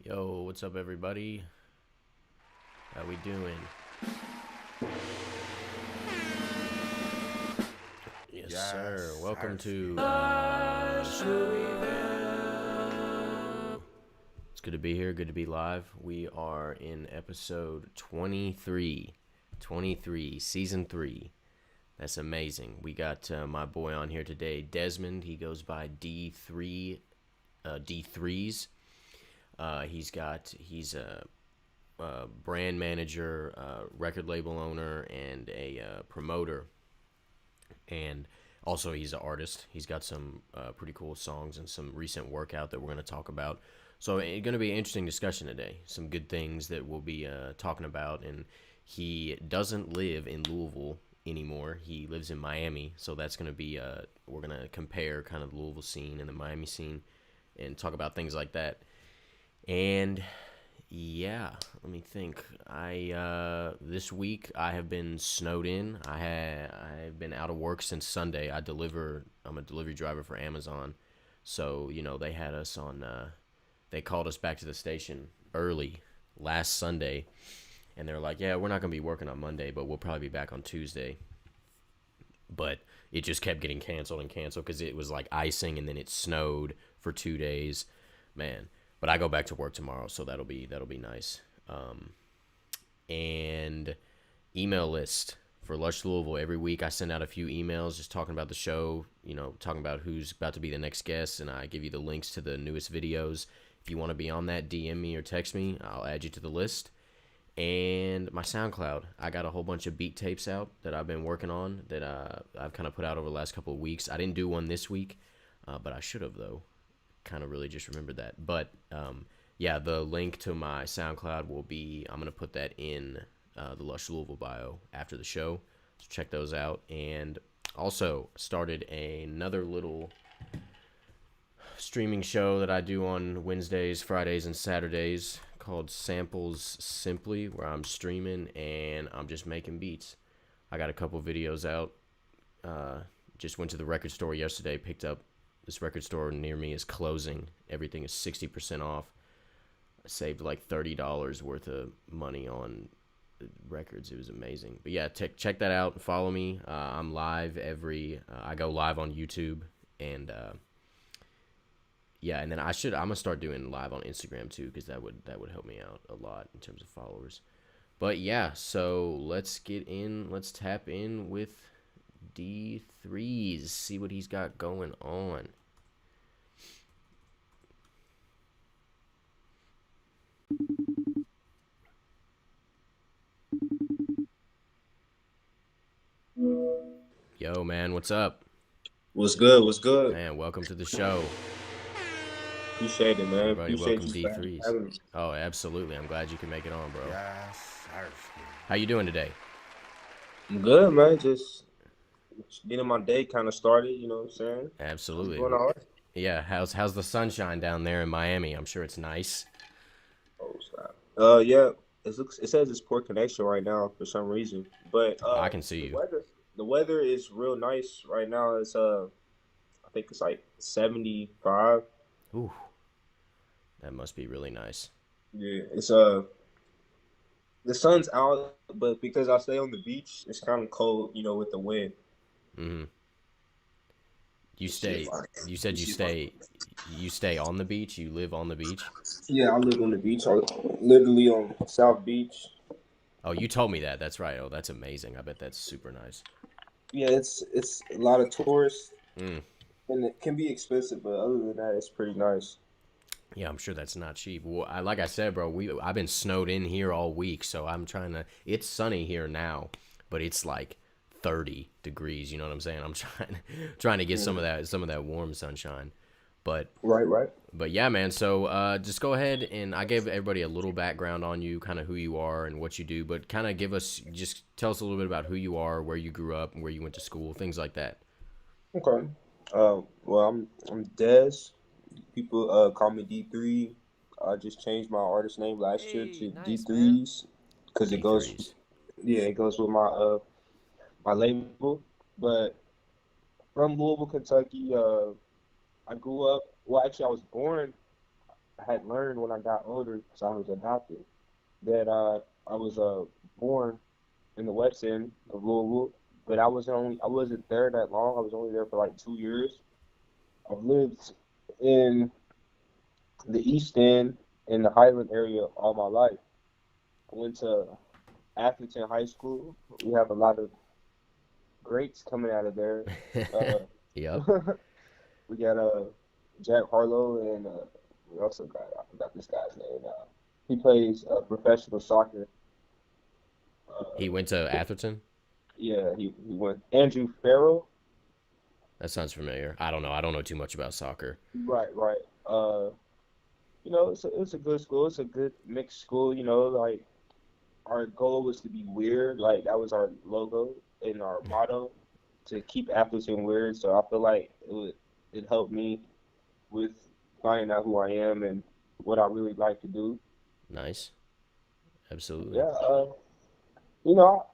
Yo, what's up, everybody? How we doing? Yes, sir. Yes, Welcome to Sarsky. Lush Louisville. It's good to be here. Good to be live. We are in episode 23. 23, season 3. That's amazing. We got my boy on here today, Desmond. He goes by D3zzz. He's a brand manager, record label owner, and a promoter. And also, he's an artist. He's got some pretty cool songs and some recent work out that we're going to talk about. So it's going to be an interesting discussion today. Some good things that we'll be talking about. And he doesn't live in Louisville anymore. He lives in Miami. So that's going to be, we're going to compare kind of the Louisville scene and the Miami scene and talk about things like that. And yeah, let me think. This week I have been snowed in. I've been out of work since Sunday. I'm a delivery driver for Amazon. So, they had us on they called us back to the station early last Sunday, and they're like, "Yeah, we're not going to be working on Monday, but we'll probably be back on Tuesday." But it just kept getting canceled and canceled because it was like icing, and then it snowed for 2 days. Man. But I go back to work tomorrow, so that'll be nice. And email list for Lush Louisville. Every week I send out a few emails just talking about the show, talking about who's about to be the next guest, and I give you the links to the newest videos. If you want to be on that, DM me or text me. I'll add you to the list. And my SoundCloud. I got a whole bunch of beat tapes out that I've been working on that I've kind of put out over the last couple of weeks. I didn't do one this week, but I should have, though. Kind of really just remembered that. But yeah, the link to my SoundCloud will be, I'm going to put that in the Lush Louisville bio after the show. So check those out. And also started another little streaming show that I do on Wednesdays, Fridays, and Saturdays called Samples Simply, where I'm streaming and I'm just making beats. I got a couple videos out. Just went to the record store yesterday, picked up. This record store near me is closing. Everything is 60% off. I saved like $30 worth of money on records. It was amazing. But yeah, check that out. Follow me. I'm live I go live on YouTube. And yeah, and then I'm going to start doing live on Instagram too, because that would help me out a lot in terms of followers. But yeah, so let's tap in with D3zzz, see what he's got going on. Yo, man, what's up? What's good? What's good? Man, welcome to the show. Appreciate it, man. Everybody, Appreciate welcome you for D3zzz. having me. Oh, absolutely. I'm glad you can make it on, bro. Yes, Sarsky. How you doing today? I'm good, man. Just getting my day kind of started. You know what I'm saying? Absolutely. What's going on? Yeah, how's the sunshine down there in Miami? I'm sure it's nice. Oh, stop. Yeah. It says it's poor connection right now for some reason, but I can see you. The weather is real nice right now. It's I think it's like 75. Ooh, that must be really nice. Yeah. It's the sun's out, but because I stay on the beach, it's kind of cold. With the wind. Mm-hmm. You said you stay on the beach? You live on the beach? Yeah, I live on the beach. I literally on South Beach. Oh, you told me that. That's right. Oh, that's amazing. I bet that's super nice. Yeah, it's a lot of tourists, Mm. and it can be expensive, but other than that, it's pretty nice. Yeah, I'm sure that's not cheap. Well, like I said, bro, I've been snowed in here all week, so I'm trying to. It's sunny here now, but it's like 30 degrees. You know what I'm saying? I'm trying to get some of that warm sunshine. But Right. But yeah, man. So just go ahead, and I gave everybody a little background on you, kind of who you are and what you do. But kind of just tell us a little bit about who you are, where you grew up, and where you went to school, things like that. Okay. Well, I'm Des. People call me D3. I just changed my artist name last year to Nice, man. D3zzz because it D3zzz. goes with my label. But from Louisville, Kentucky. I grew up. Well, actually, I was born I had learned when I got older, because I was adopted, that I was born in the West End of Louisville, but I wasn't there that long. I was only there for like 2 years. I've lived in the East End in the Highland area all my life. I went to Atherton High School. We have a lot of greats coming out of there. Uh, Yep. we got Jack Harlow and we also got I forgot this guy's name. He plays professional soccer. He went to Atherton. Yeah, he went Andrew Farrell. That sounds familiar. I don't know. I don't know too much about soccer. Right, right. It's a good school. It's a good mixed school. Like our goal was to be weird. Like that was our logo and our motto to keep Appleton weird. So I feel like it helped me with finding out who I am and what I really like to do. Nice. Absolutely. Yeah, you know,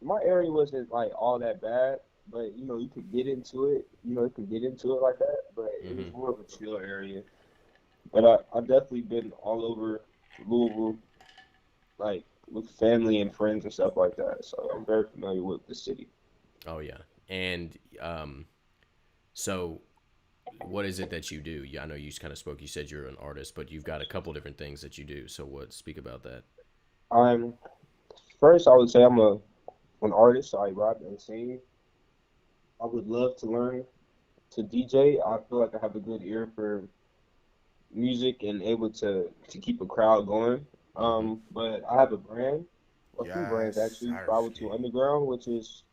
my area wasn't like all that bad, but you could get into it. You could get into it like that, but it was Hmm. more of a chill area. But I've definitely been all over Louisville, like with family and friends and stuff like that. So I'm very familiar with the city. Oh yeah. And so what is it that you do? Yeah, I know you kind of spoke. You said you're an artist, but you've got a couple different things that you do. So what? Speak about that. I'm first, I would say I'm an artist. So I rap and sing. I would love to learn to DJ. I feel like I have a good ear for music and able to keep a crowd going. Hmm. But I have a brand, a few brands Yes, actually. 502 Harsky. Underground, which is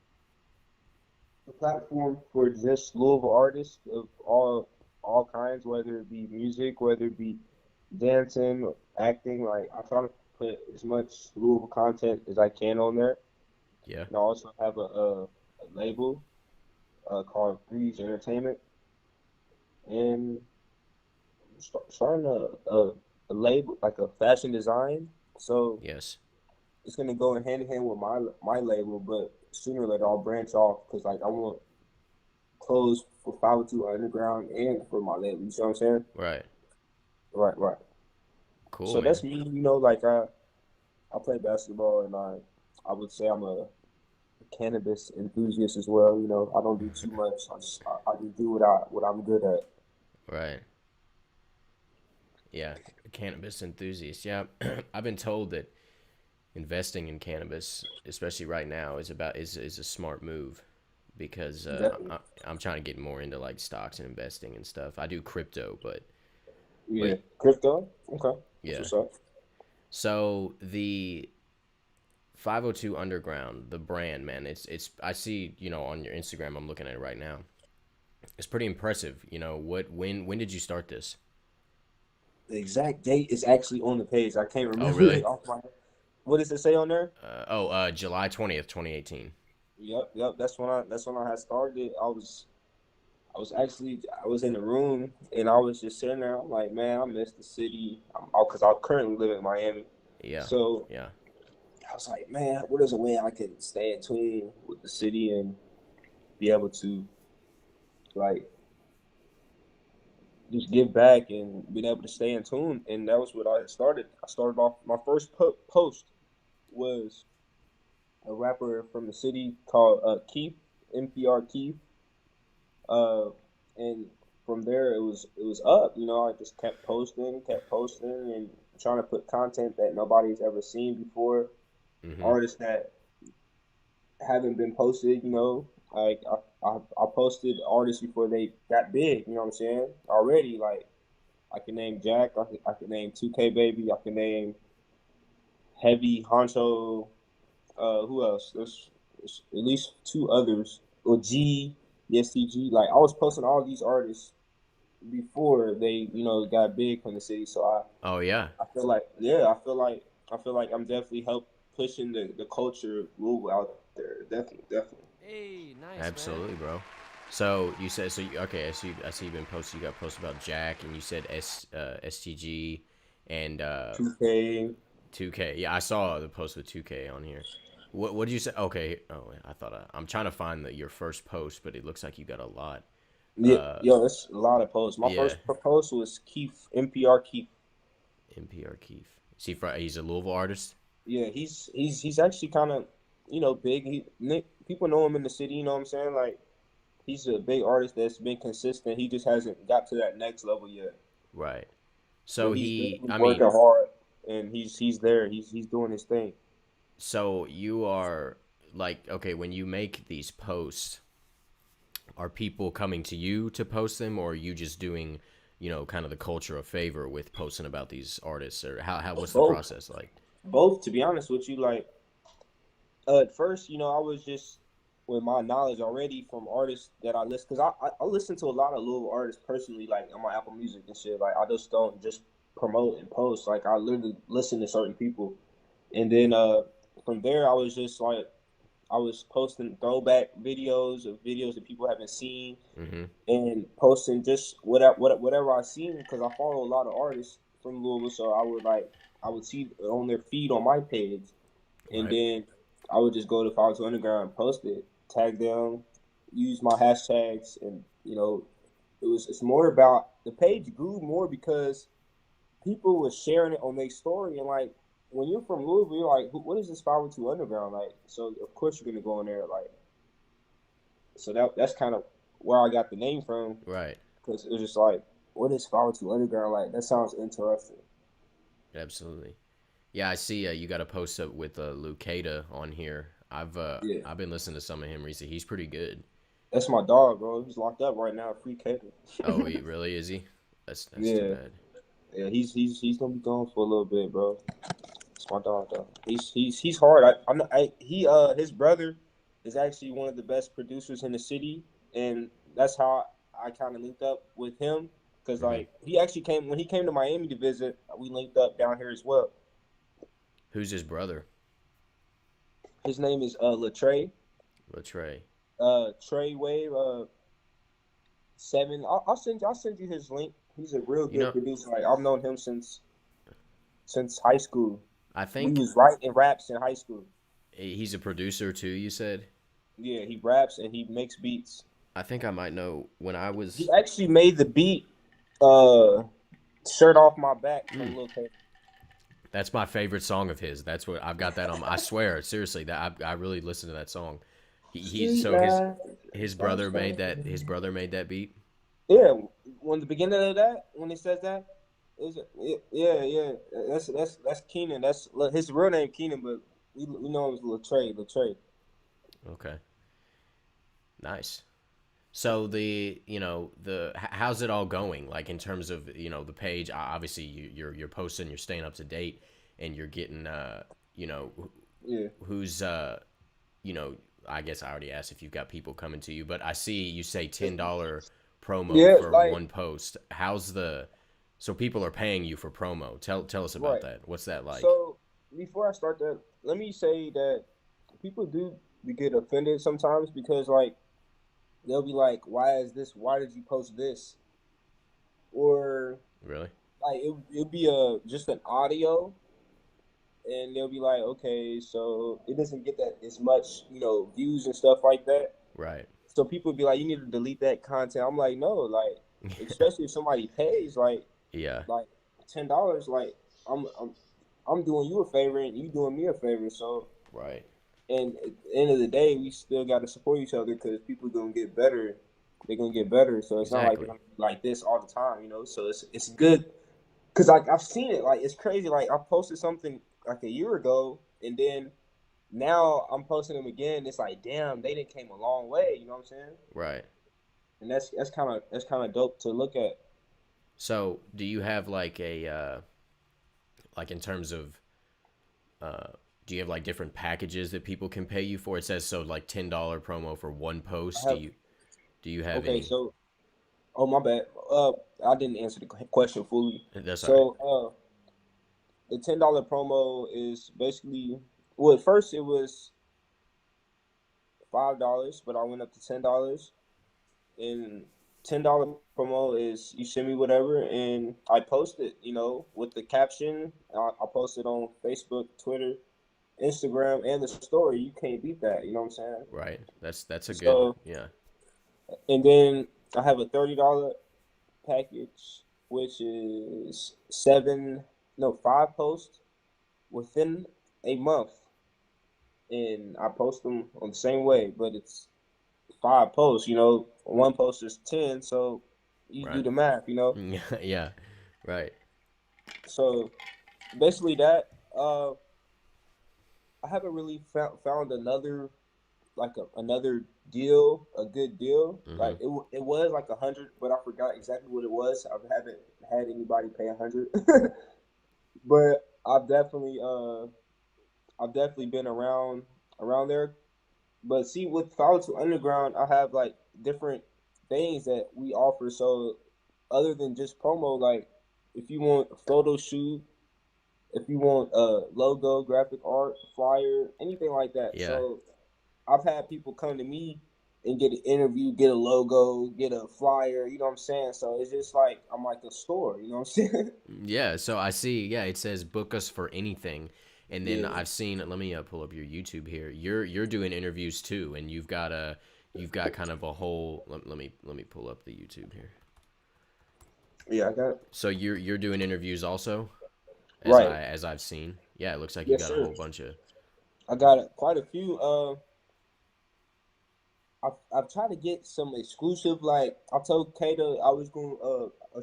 a platform for just Louisville artists of all kinds, whether it be music, whether it be dancing, acting. Like I try to put as much Louisville content as I can on there. Yeah. And I also have a label called D3zzz Entertainment, and starting a label like a fashion design. So Yes. it's gonna go in hand in hand with my label, but sooner or later I'll branch off because like I want clothes for 502 Underground and for my label. You see what I'm saying? Right. Right, right. Cool, So man. that's me. Like I play basketball and I would say I'm a cannabis enthusiast as well. I don't do too much. I just do what I'm good at. Right. Yeah. Cannabis enthusiast. Yeah. I've been told that investing in cannabis, especially right now, is a smart move because Definitely. I'm trying to get more into like stocks and investing and stuff. I do crypto, but Yeah. Crypto. Okay. That's yeah. what's up. So the 502 Underground, the brand, man, it's I see, on your Instagram, I'm looking at it right now. It's pretty impressive. When did you start this? The exact date is actually on the page. I can't Oh, remember it really? off my head. What does it say on there? July 20th, 2018. Yep, yep. That's when I had started. I was in the room and I was just sitting there. I'm like, man, I miss the city. Because I currently live in Miami. Yeah. So Yeah. I was like, man, what is a way I can stay in tune with the city and be able to like just give back and being able to stay in tune. And that was what I started. I started off my first post was a rapper from the city called Keith, NPR Keith. Uh, and from there it was up. I just kept posting, and trying to put content that nobody's ever seen before. Mm-hmm. Artists that haven't been posted. Like I posted artists before they got big. You know what I'm saying? Already, like I can name Jack. I can name 2K Baby. I can name Heavy Honcho. Who else? There's at least two others. Or G, yes, TG. Like I was posting all these artists before they, got big from the city. So Oh, yeah. I feel like, yeah, I feel like I'm definitely help pushing the culture of Louisville out there. Definitely, definitely. Hey, nice, man. Absolutely, bro. So you said okay. I see you've been posted. You got posted about Jack, and you said STG and 2K. 2K. Yeah, I saw the post with 2K on here. What did you say? Okay. Oh, I thought I'm trying to find your first post, but it looks like you got a lot. Yeah, Uh, yo, that's a lot of posts. My yeah. first post was Keith, NPR Keith. NPR Keith. Is he from? He's a Louisville artist. Yeah, he's actually kind of, big. People know him in the city. You know what I'm saying? Like he's a big artist that's been consistent. He just hasn't got to that next level yet. Right. But So he's he, definitely I working mean, hard, and he's there. He's doing his thing. so you are like, okay, when you make these posts, are people coming to you to post them, or are you just doing, kind of the culture a favor with posting about these artists, or how what's the Both, process like? both. To be honest with you, like at first, I was just with my knowledge already from artists that I listen, because I listen to a lot of Louisville artists personally, like on my Apple Music and shit. Like I just don't just promote and post. Like I literally listen to certain people, and then from there I was just like I was posting throwback videos that people haven't seen, Mm-hmm. and posting just whatever I seen, because I follow a lot of artists from Louisville, so I would see on their feed on my page, and Right. then I would just go to Follow to Underground, post it, tag them, use my hashtags, and it's more about the page grew more because people were sharing it on their story, and like when you're from Louisville, you're like, what is this 502 Underground like? So of course you're gonna go in there like, so that's kind of where I got the name from, Right. because it was just like, what is 502 Underground like? That sounds interesting. Absolutely. Yeah, I see. You got a post up with Lucada on here. Yeah, I've been listening to some of him recently. He's pretty good. that's my dog, bro. He's locked up right now, free cater. Oh, he really is he? That's too Yeah, bad. yeah, he's gonna be gone for a little bit, bro. It's my dog though. He's hard. His brother is actually one of the best producers in the city, and that's how I kind of linked up with him, because Hmm. like he actually came when he came to Miami to visit. We linked up down here as well. Who's his brother? His name is Latrey, Latrey. Trey Wave, 7. I'll send you his link. He's a real You good know, producer. Like I've known him since high school. I We think was writing raps in high school. he's a producer too. You said. Yeah, he raps and he makes beats. I think I might know when I He was. actually made the beat, uh, "Shirt Off My Back" Mm, from Lil K. that's my favorite song of his. That's what I've got that on. I swear, seriously, that I really listen to that song. He's Street so life, his stop brother made that. standing. His brother made that beat. Yeah, when the beginning of that, when it says that, yeah. That's Keenan. That's his real name, Keenan, but we know him as Latrey. Latrey. Okay, nice. So how's it all going? Like in terms of the page. Obviously, you're posting, you're staying up to date, and you're getting you know Yeah, who's you know I guess I already asked if you've got people coming to you, but I see you say $10 promo yeah. for Like one post. How's the so people are paying you for promo? Tell us about right. that. What's that like? So before I start that, let me say that people do get offended sometimes, because like they'll be like, "Why is this? Why did you post this?" Or Really? like it'll be just an audio, and they'll be like, "Okay, so it doesn't get that as much, views and stuff like that." Right. So people be like, "You need to delete that content." I'm like, "No, like, especially if somebody pays Yeah. like $10, like I'm I'm I'm doing you a favor and you doing me a favor, so." Right. And at the end of the day, we still got to support each other, because people gonna get better. They're gonna get better. So it's not like they're Exactly. gonna be like this all the time. So it's good, because like I've seen it. Like it's crazy. Like I posted something like a year ago, and then now I'm posting them again. It's like, damn, they didn't came a long way. You know what I'm saying? Right. And that's kind of dope to look at. So, do you have like a like in terms of uh do you have like different packages that people can pay you for? It says so like $10 promo for one I post. have Do you have Okay, any? so oh my bad. I didn't answer the question fully. That's all right. So the $10 promo is basically, well, at first it was $5, but I went up to $10. And $10 promo is you send me whatever, and I post it, with the caption. I post it on Facebook, Twitter, Instagram, and the story. You can't beat that. You know what I'm saying? Right. That's a good, So, yeah. and then I have a $30 package, which is no 5 posts within a month, and I post them on the same way, but it's 5 posts. One post is 10, so you do Right. the math. Yeah. Right. So basically that. I haven't really found another another deal, a good deal. Mm-hmm. Like it was like 100, but I forgot exactly what it was. I haven't had anybody pay 100, but I've definitely been around there. But see, with Follow to Underground, I have like different things that we offer. So other than just promo, like if you want a photo shoot, if you want a logo, graphic art, flyer, anything like that. Yeah. So I've had people come to me and get an interview, get a logo, get a flyer. You know what I'm saying? So it's just like I'm like a store. You know what I'm saying? Yeah. So I see. Yeah, it says book us for anything, and then Yeah, I've seen. Let me pull up your YouTube here. You're doing interviews too, and you've got kind of a whole. Let me pull up the YouTube here. yeah, I got it. So you're doing interviews also, Right. as I've seen. Yeah, it looks like you Yes, got a sir. whole bunch of. I got quite a few. I've tried to get some exclusive. Like I told Kato, I was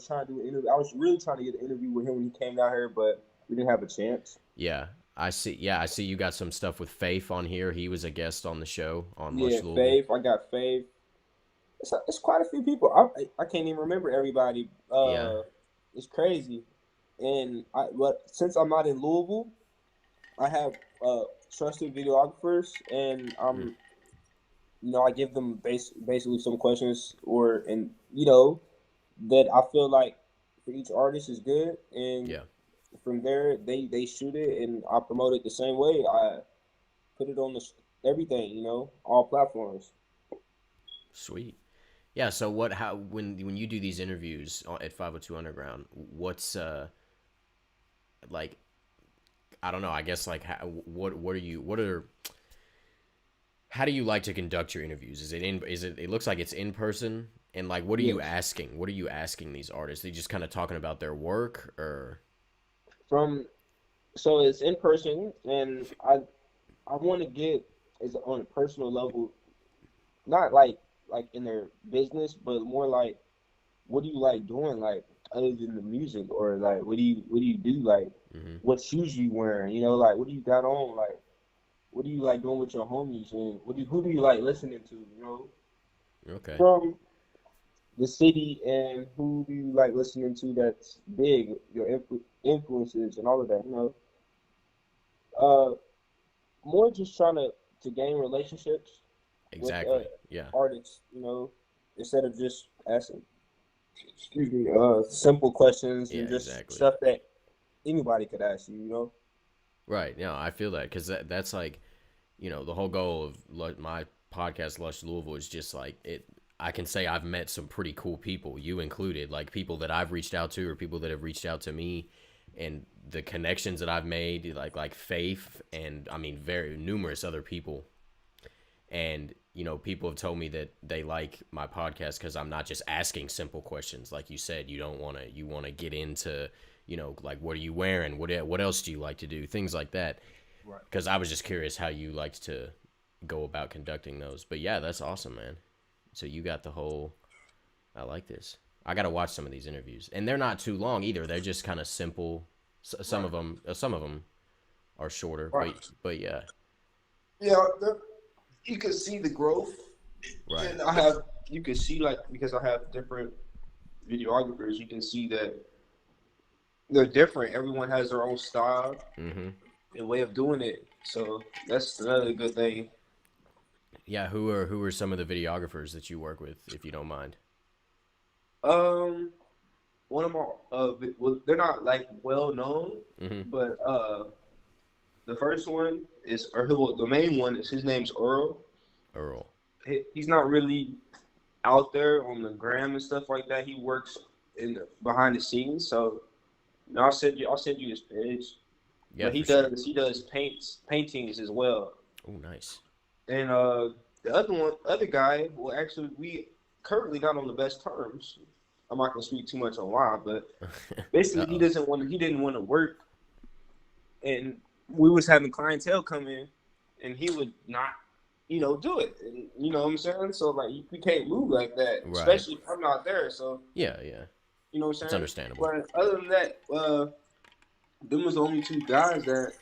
trying to do an interview. I was really trying to get an interview with him when he came down here, but we didn't have a chance. Yeah, I see. Yeah, I see you got some stuff with Faith on here. He was a guest on the show on Yeah, Lush Louisville. Faith. I got Faith. It's quite a few people. I can't even remember everybody. Yeah. It's crazy. And but since I'm not in Louisville, I have trusted videographers, and Mm. I give them basically some questions, that I feel like for each artist is good, and Yeah. from there they shoot it, and I promote it the same way. I put it on everything, all platforms. Sweet. Yeah. So what? How when you do these interviews at 502 Underground, what's like? I don't know. I guess like what are you what are how do you like to conduct your interviews? Is it in? Is it? It looks like it's in person. And like, what are you Yes. asking? What are you asking these artists? They just kind of talking about their work, or From So it's in person, and I want to get is on a personal level, not like in their business, but more like what do you like doing, like other than the music, or like what do you do, like mm-hmm. what shoes you wearing, like what do you got on, like what do you like doing with your homies, and who do you like listening to, Okay, from the city, and who do you like listening to that's big, your influences and all of that, uh more just trying to gain relationships with exactly. Yeah, artists, instead of just asking, excuse me, simple questions yeah, and just exactly. stuff that anybody could ask you. Right. No, I feel that because that's like, the whole goal of my podcast, Lush Louisville, is just like it. I can say I've met some pretty cool people, you included, like people that I've reached out to or people that have reached out to me, and the connections that I've made, like Faith, and I mean, very numerous other people. And people have told me that they like my podcast because I'm not just asking simple questions. Like you said, you want to get into, like, what are you wearing, what else do you like to do, things like that. Right. Because I was just curious how you liked to go about conducting those. But yeah, that's awesome, man. So you got the whole. I like this. I got to watch some of these interviews, and they're not too long either. They're just kind of simple. Some Right. of them, some of them are shorter, Right. but yeah, Yeah, you can see the growth, right. and you can see, like, because I have different videographers, you can see that they're different. Everyone has their own style Mm-hmm. and way of doing it. So that's another good thing. Yeah, who are some of the videographers that you work with, if you don't mind? Um, One of my well, they're not like well known, Mm-hmm. but the first one is, the main one is, his name's Earl. Earl. He's not really out there on the gram and stuff like that. He works behind the scenes. So I'll send you his page. Yeah, But he for sure. does paintings as well. Oh, nice. And the other guy, well, actually, we currently not on the best terms. I'm not gonna speak too much on why, but basically Uh-oh. he didn't want to work and we was having clientele come in, and he would not, do it. And, you know what I'm saying? So like, you can't move like that, Right. especially if I'm not there. So Yeah, yeah. you know what I'm It's saying? understandable. But other than that, them was the only two guys that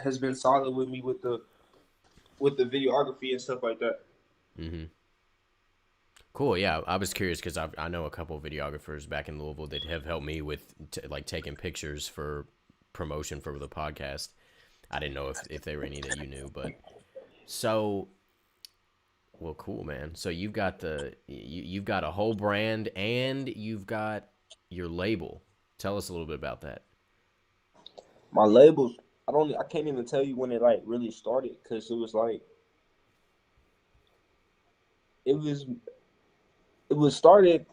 has been solid with me with the videography and stuff like that. Mm-hmm. Cool. Yeah, I was curious because I know a couple of videographers back in Louisville that have helped me with like taking pictures for promotion for the podcast. I didn't know if they were any that you knew, but so well, cool, man. So you've got a whole brand and you've got your label. Tell us a little bit about that. My labels, I can't even tell you when it like really started because it was like it was it was started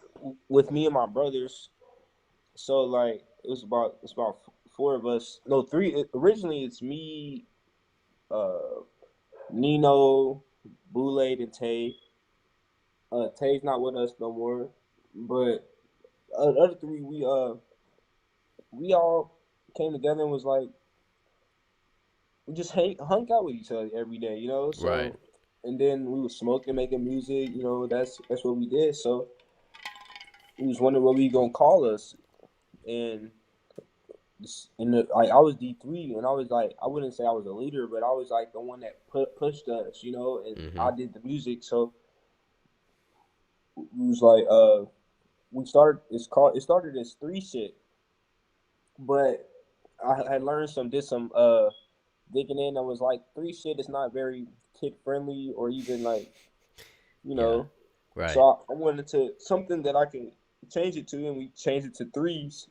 with me and my brothers. So like it's about four of us. No, three. Originally, it's me, uh, Nino, Boulade, and Tay. Tay's not with us no more, but the other three we all came together and was like we just hung out with each other every day, you know. Right. So and then we was smoking, making music, you know. That's what we did. So we was wondering what we gonna call us, and like I was D3, and I was like I wouldn't say I was a leader, but I was like the one that pushed us, you know, and Mm-hmm. I did the music. So we was like we started. It started as three shit, but I had learned did some digging in. I was like three shit is not very kid friendly or even like you Yeah. know. So Right. I wanted to something that I can change it to, and we changed it to threes,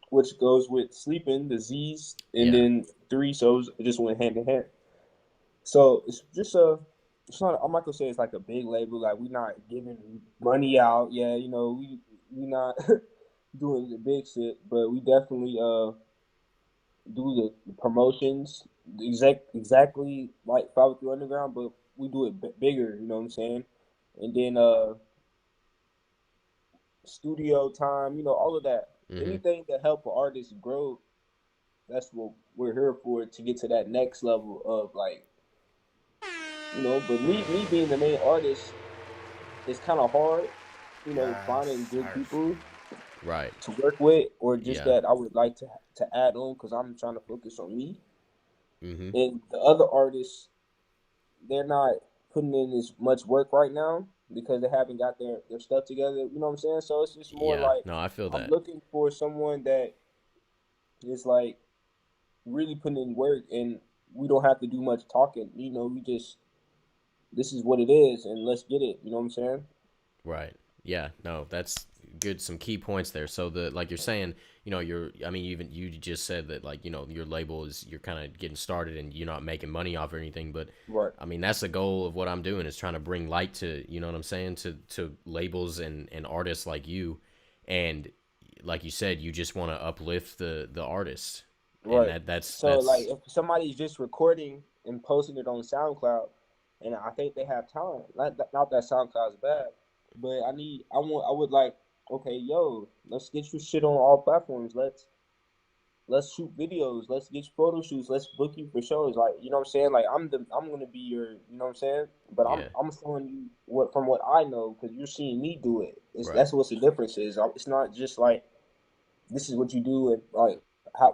which goes with sleeping the Z's, and Yeah. then three. So it just went hand in hand. So it's just it's not. I'm not gonna say it's like a big label. Like we not giving money out. Yeah, you know we not doing the big shit, but we definitely do the promotions exactly like 503 Underground, but we do it bigger. You know what I'm saying? And then studio time. You know all of that. Mm-hmm. Anything that help an artist grow. That's what we're here for to get to that next level of like But me being the main artist, it's kind of hard, finding Yes, good Starsky. people Right. to work with, or just Yeah. that I would like to add on because I'm trying to focus on me. Mm-hmm. And the other artists, they're not putting in as much work right now because they haven't got their stuff together. You know what I'm saying? So it's just more Yeah. like No, I feel I'm that. looking for someone that is like really putting in work, and we don't have to do much talking. We just this is what it is, and let's get it. You know what I'm saying? Right. Yeah. No, that's good. Some key points there. So like you're saying, I mean, even you just said that like, your label is, you're kind of getting started and you're not making money off or anything, but Right. I mean, that's the goal of what I'm doing, is trying to bring light to, you know what I'm saying, to labels and artists like you. And like you said, you just want to uplift the artists. And Right. So like that's if somebody's just recording and posting it on SoundCloud, and I think they have talent. Not that SoundCloud's bad, but I would like, okay, yo, let's get your shit on all platforms. Let's shoot videos. Let's get your photo shoots. Let's book you for shows. Like, you know what I'm saying? Like I'm gonna be your, you know what I'm saying? But yeah. I'm showing you what I know because you're seeing me do it. Right. That's what the difference is. It's not just like this is what you do and like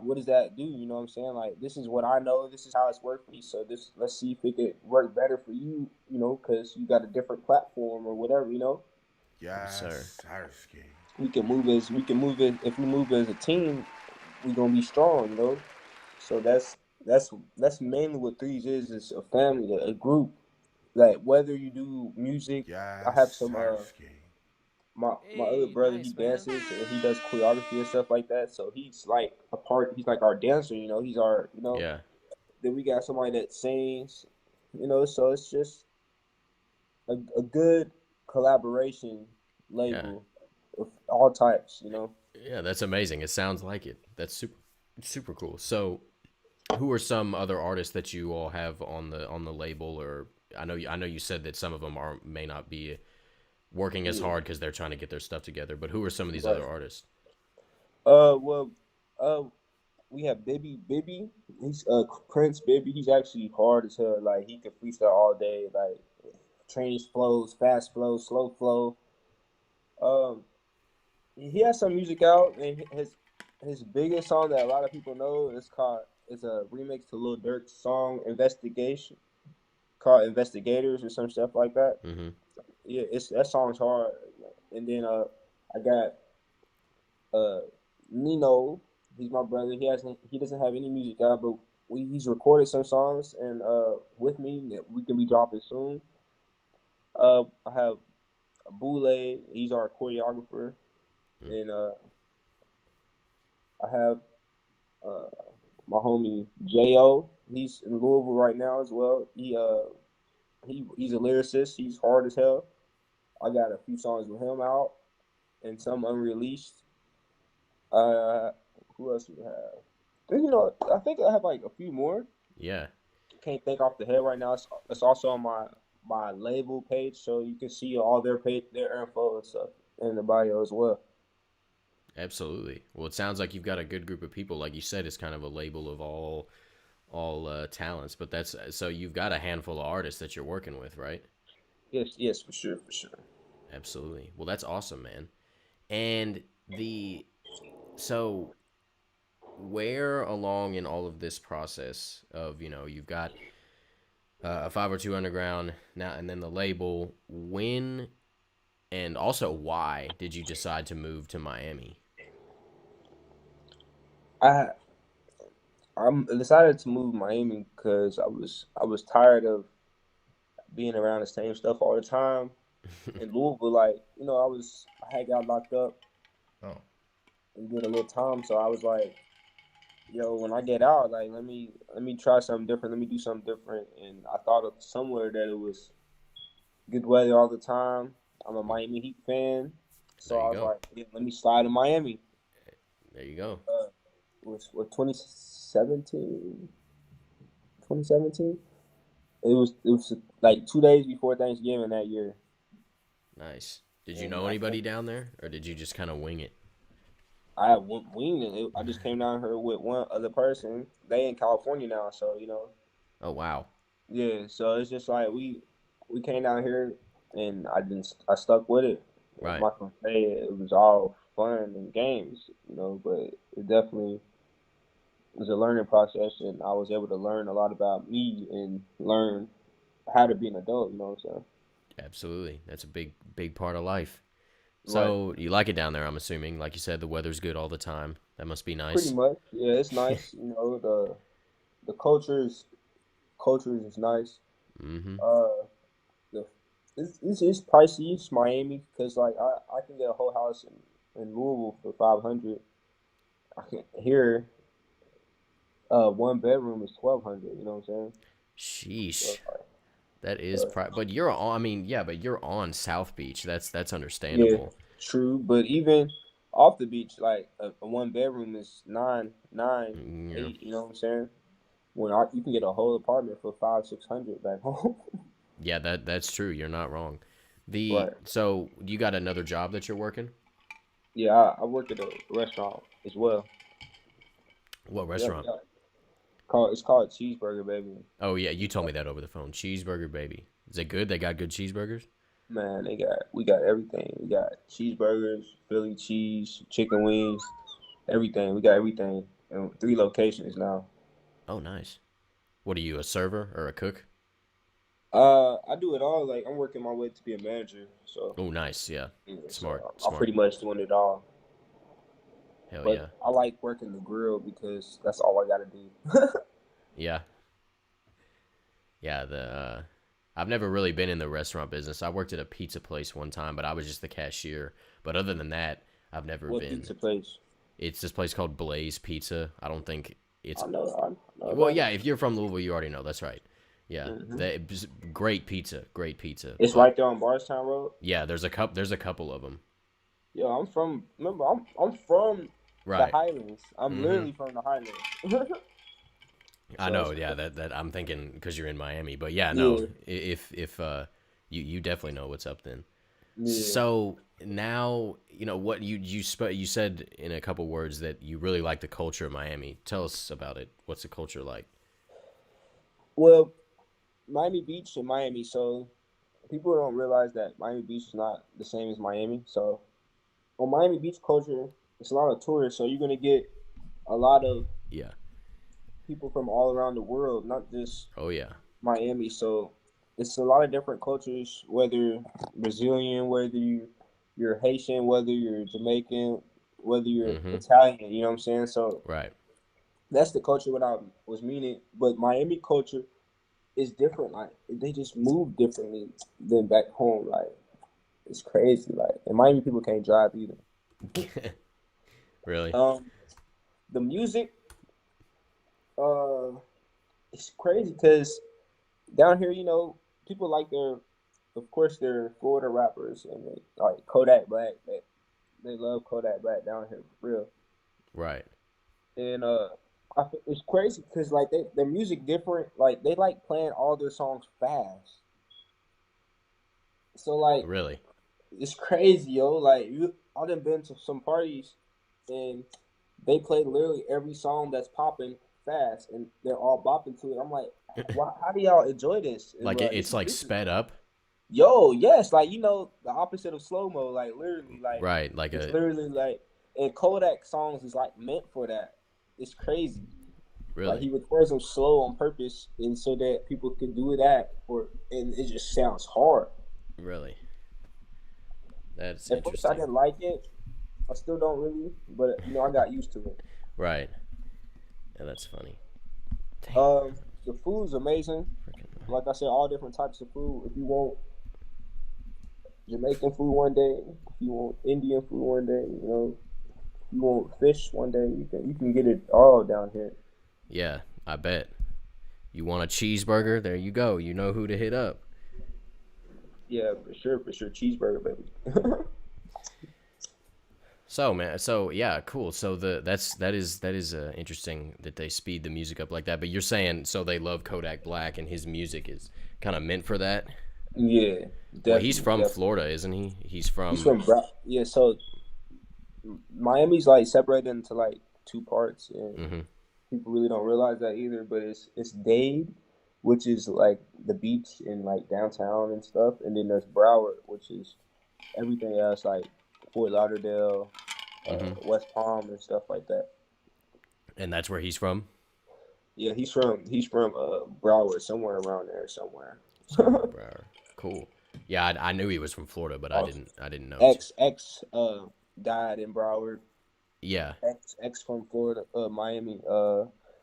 what does that do? You know what I'm saying? Like this is what I know. This is how it's worked for me. So let's see if it could work better for you. Because you got a different platform or whatever. Yes, sir. Yes, Starsky. We can move as if we move as a team, we gonna be strong. So that's mainly what threes is a family, a group. Like whether you do music, I have Yes, some Starsky. my other Hey, brother, he nice, man. dances and he does choreography and stuff like that. So he's like he's like our dancer, he's our Yeah. then we got somebody that sings, so it's just a good collaboration Yeah. label of all types. Yeah, that's amazing. It sounds like it. That's super cool. So, who are some other artists that you all have on the label? Or I know you said that some of them may not be working as Yeah, hard because they're trying to get their stuff together. But who are some of these right. other artists? Well, uh, we have Bibby. He's Prince Bibby. He's actually hard as hell. Like he can freestyle all day. Like trains flows, fast flow, slow flow. Um, he has some music out, and his biggest song that a lot of people know is a remix to Lil Durk's song Investigation, called Investigators or some stuff like that. Mm-hmm. Yeah, it's that song's hard. And then I got uh Nino. He's my brother. He doesn't have any music out, but he's recorded some songs and with me that we can be dropping soon. I have Boule. He's our choreographer, and I have uh my homie Jo. He's in Louisville right now as well. He's a lyricist. He's hard as hell. I got a few songs with him out and some unreleased. Uh, who else we have? I think I have like a few more. Yeah. Can't think off the head right now. It's also on my label page, so you can see all their info and stuff in the bio as well. Absolutely. Well, it sounds like you've got a good group of people. Like you said, it's kind of a label of all talents. But that's so you've got a handful of artists that you're working with, right? Yes, for sure, for sure. Absolutely. Well, that's awesome, man. And so where along in all of this process of you've got a 502 Underground now, and then the label. When and also why did you decide to move to Miami? I I'm decided to move to Miami because I was tired of being around the same stuff all the time in Louisville. Like I had got locked up Oh, and did a little time, so I was like, yo, when I get out, like let me try something different. Let me do something different. And I thought of somewhere that it was good weather all the time. I'm a Miami Heat fan, so there I you was go. like, yeah, let me slide to Miami. There you go. Was what 2017? 2017? It was like 2 days before Thanksgiving that year. Nice. Did you And know anybody down there, or did you just kind of wing it? I had winged it. I just came down here with one other person. They in California now, so Oh, wow. yeah. So it's just like we came down here, and I stuck with it. I'm Right. not gonna say it was all fun and games, but it definitely was a learning process, and I was able to learn a lot about me and learn how to be an adult. You know what I'm saying? Absolutely. That's a big part of life. Right. So you like it down there, I'm assuming. Like you said, the weather's good all the time. That must be Pretty nice. much. Yeah, it's nice. The culture is nice. Mm-hmm. Uh, the it's pricey. It's Miami because like I can get a whole house in Louisville for 500. I can here one bedroom is 1,200. You know what I'm saying? Sheesh. So, like, That is so, but you're on. I mean, yeah, but you're on South Beach. That's yeah, understandable. true. But even off the beach, like a one bedroom is nine Yeah. eight. You know what I'm saying? You can get a whole apartment for 500-600 back home. Yeah, that's true. You're not wrong. Right. So you got another job that you're working? Yeah, I work at a restaurant as well. What Yep. restaurant? Yep. It's called Cheeseburger Baby. Oh yeah, you told me that over the phone. Cheeseburger baby. Is it good? They got good cheeseburgers? Man, we got everything. We got cheeseburgers, Philly cheese, chicken wings, everything. We got everything in 3 locations now. Oh, nice. What are you, a server or a cook? I do it all. Like I'm working my way to be a manager, so Oh, nice. Yeah. yeah, Smart. so I'm Smart. pretty much doing it all. Hell But yeah. I like working the grill because that's all I got to do. Yeah. Yeah, I've never really been in the restaurant business. I worked at a pizza place one time, but I was just the cashier. But other than that, I've never What been. pizza place? It's this place called Blaze Pizza. I don't think it's I know well, about yeah, if you're from Louisville, you already know. That's right. Yeah. it. Great pizza, great pizza. It's But right there on Bardstown Road. yeah, there's a couple of them. Yeah, I'm from. Remember, I'm from the Right. Highlands. I'm Mhm. literally from the Highlands. I So know, it's yeah, that I'm thinking because you're in Miami, but yeah, no, yeah, if you definitely know what's up then. Yeah. So now what you said in a couple words that you really like the culture of Miami. Tell us about it. What's the culture like? Well, Miami Beach and Miami. So people don't realize that Miami Beach is not the same as Miami. So on Miami Beach culture, it's a lot of tourists. So you're gonna get a lot of Yeah. people from all around the world, not just Oh yeah. Miami. So it's a lot of different cultures, whether Brazilian, you're Haitian, whether you're Jamaican, whether you're Mm-hmm. Italian, you know what I'm saying? So Right. that's the culture what I was meaning. But Miami culture is different. Like they just move differently than back home. Like it's crazy. Like and Miami people can't drive either. Really? Um, the music, uh, it's crazy because down here, people like of course, they're Florida rappers and like Kodak Black. They love Kodak Black down here for real. Right. And it's crazy because like their music different. Like they like playing all their songs fast. So like Really? it's crazy, yo. Like I done been to some parties and they play literally every song that's popping fast, and they're all bopping to it. I'm like, why? How do y'all enjoy this? And Like like, it's like this is sped up? yo, yes, like the opposite of slow mo. Like literally, like Right. Like it's a literally like, and Kodak songs is like meant for that. It's crazy. Like really? he records them slow on purpose, and so that people can do that, and it just sounds hard. Really? That's At first, I interesting. didn't like it. I still don't really, but I got used to it. Right. Yeah, that's funny. Dang. Um, the food's amazing. Freaking Like I said, all different types of food. If you want Jamaican food one day, if you want Indian food one day, if you want fish one day, you can get it all down here. yeah, I bet. You want a cheeseburger? There you go. You know who to hit up. Yeah, for sure, cheeseburger, baby. So man, so yeah, cool. So that is interesting that they speed the music up like that. But you're saying so they love Kodak Black and his music is kind of meant for that. Yeah, Well, he's definitely, from definitely. Florida, isn't he? He's He's from from yeah. So Miami's like separated into like two parts, and mm-hmm. people really don't realize that either. But it's Dade, which is like the beach in like downtown and stuff, and then there's Broward, which is everything else like Fort Lauderdale, Mm-hmm. West Palm, and stuff like that. And that's where he's from. Yeah, he's from Broward, somewhere around there, somewhere. Somewhere in Broward. Cool. Yeah, I knew he was from Florida, but I Oh, didn't know. X died in Broward. Yeah, X from Florida, Miami.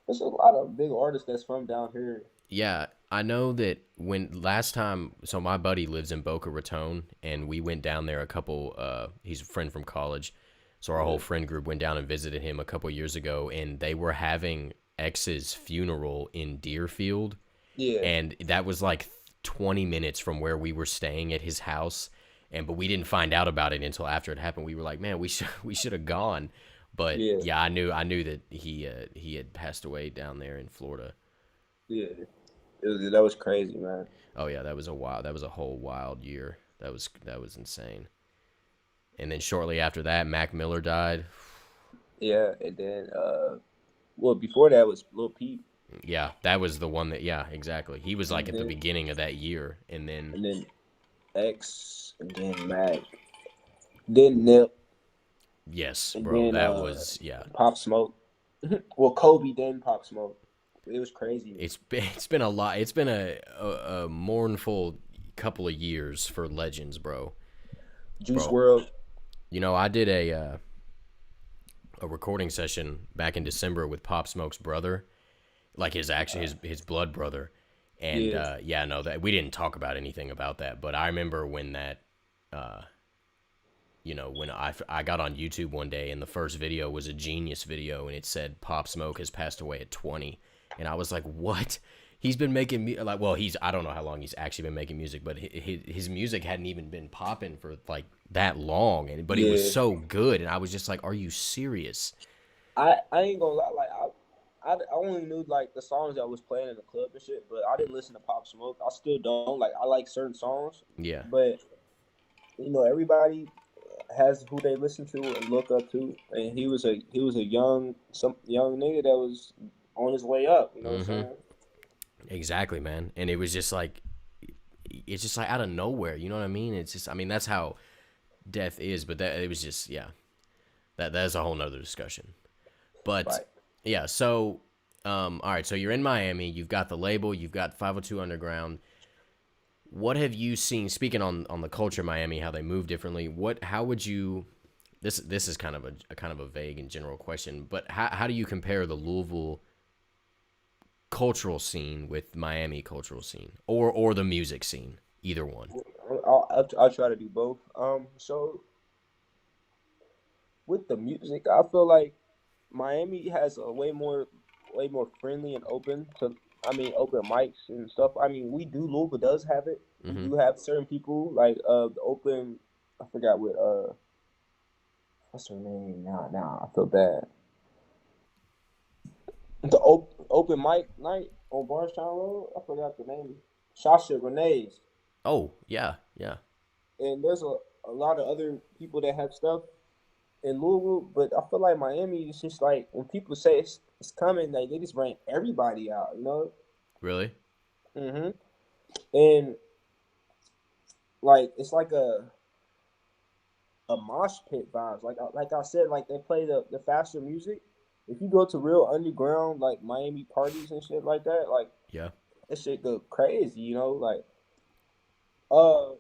There's a lot of big artists that's from down here. yeah. I know that when last time, so my buddy lives in Boca Raton, and we went down there a couple. He's a friend from college, so our whole Yeah, friend group went down and visited him a couple years ago, and they were having X's funeral in Deerfield, yeah, and that was like 20 minutes from where we were staying at his house, and but we didn't find out about it until after it happened. We were like, man, we should have gone, but yeah, yeah, I knew that he had passed away down there in Florida. yeah. That was crazy, man. Oh yeah, that was a whole wild year. That was insane. And then shortly after that, Mac Miller died. Yeah, and then well, before that was Lil Peep, Yeah, that was the one that, yeah, exactly. He was like and at the then beginning of that year, and then and then X, and then Mac, then Nip, yes, and bro, then that was, yeah. Pop Smoke. Well, Kobe, then Pop Smoke. It was crazy. It's been a lot. It's been a mournful couple of years for legends, bro. Juice Bro, World. I did a recording session back in December with Pop Smoke's brother, like his blood brother, and Yeah, yeah, no, that we didn't talk about anything about that, but I remember when that, uh, when I got on YouTube one day and the first video was a Genius video and it said Pop Smoke has passed away at 20, and I was like, what? He's been making like, well, I don't know how long he's actually been making music, but his music hadn't even been popping for like that long, and but it was yeah. so good, and I was just like, are you serious? I ain't gonna lie, like I only knew like the songs that was playing in the club and shit, but I didn't listen to Pop Smoke. I still don't like. I like certain songs, Yeah. but everybody has who they listen to and look up to, and he was a young nigga that was on his way up. You know what I'm Mm-hmm. saying? Exactly, man. And it was just like, it's just like out of nowhere. You know what I mean? It's just, I mean, that's how death is. But that it was just, yeah, that's a whole nother discussion. But Right. yeah, so all right, so you're in Miami. You've got the label. You've got 502 Underground. What have you seen? Speaking on the culture of Miami, how they move differently. How would you? This is kind of a kind of a vague and general question, but how do you compare the Louisville cultural scene with Miami cultural scene, or the music scene? Either one. I'll try to do both. So with the music, I feel like Miami has a way more friendly and open to. I mean, open mics and stuff. I mean, we do. Louisville does have it. We Mm-hmm. do have certain people like the open. I forgot what what's her name now. Now I feel bad. The open mic night on Barstown Road. I forgot the name. Sasha Renee's. Oh yeah, yeah. And there's a lot of other people that have stuff in Louisville, but I feel like Miami is just like when people say it's coming, like they just bring everybody out. Really? Hmm. And like it's like a mosh pit vibes. Like I said, like they play the faster music. If you go to real underground like Miami parties and shit like that, like Yeah. that shit go crazy. Like uh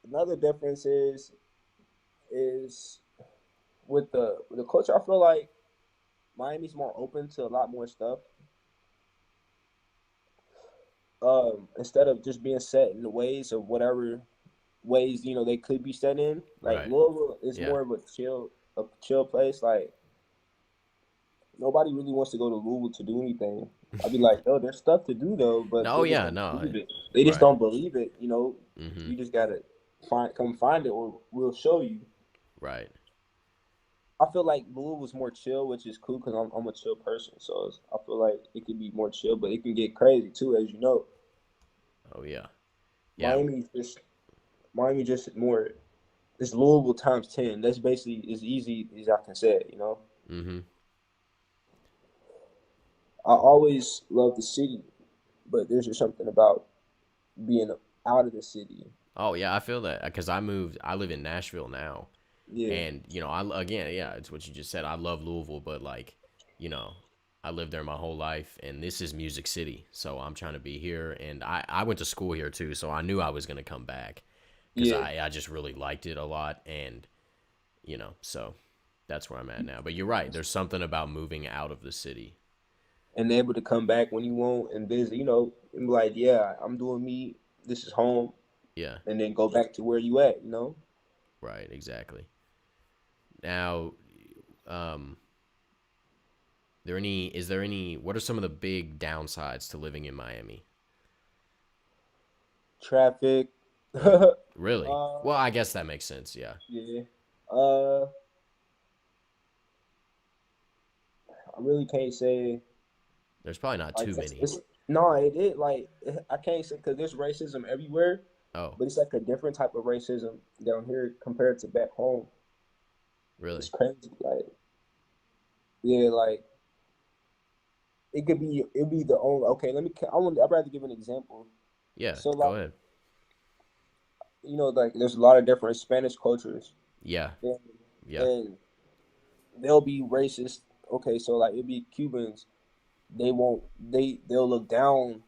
another difference is with the culture. I feel like Miami's more open to a lot more stuff. Instead of just being set in the ways of whatever ways they could be set in. Like Right. Louisville is Yeah. more of a chill place. Like nobody really wants to go to Louisville to do anything. I'd be like, oh, there's stuff to do though, but No. they just Yeah. don't No. believe it. They just Right. don't believe it. Mm-hmm. You just gotta come find it, or we'll show you. Right. I feel like Louisville's more chill, which is cool because I'm a chill person. So I feel like it can be more chill, but it can get crazy too, as you know. Oh yeah. Yeah. Miami's just Miami just more. It's Louisville times 10. That's basically as easy as I can say it. Mm-hmm. I always love the city, but there's just something about being out of the city. Oh yeah, I feel that because I moved. I live in Nashville now, Yeah, and I again, yeah, it's what you just said. I love Louisville, but like, you know, I lived there my whole life, and this is Music City, so I'm trying to be here. And I went to school here too, so I knew I was gonna come back because yeah. I just really liked it a lot, and so that's where I'm at now. But you're right. There's something about moving out of the city. And able to come back when you want and visit, and be like, yeah, I'm doing me. This is home, Yeah. and then go back to where you at. Right. Exactly. Now, um, is there any what are some of the big downsides to living in Miami? Traffic. Really? Well, I guess that makes sense. Yeah. Yeah. Uh, I really can't say. There's probably not Like too many. it's no, it like I can't say because there's racism everywhere, Oh, but it's like a different type of racism down here compared to back home. It's really? crazy. Like yeah, like it'd be the only. Okay, I'd rather give an example. Yeah. So Go like ahead. like there's a lot of different Spanish cultures, Yeah. and, Yeah. and they'll be racist. Okay, so like it'd be Cubans. They'll look down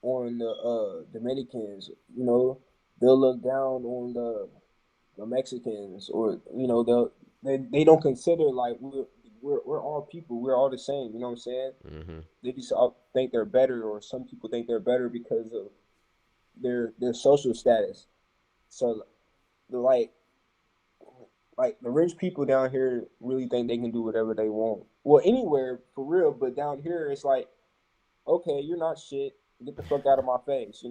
on the Dominicans. They'll look down on the Mexicans, or they don't consider like we're all people. We're all the same. You know what I'm saying? Mm-hmm. They just all think they're better, or some people think they're better because of their social status. So like the rich people down here really think they can do whatever they want. Well, anywhere for real, but down here it's like, okay, you're not shit. Get the fuck out of my face.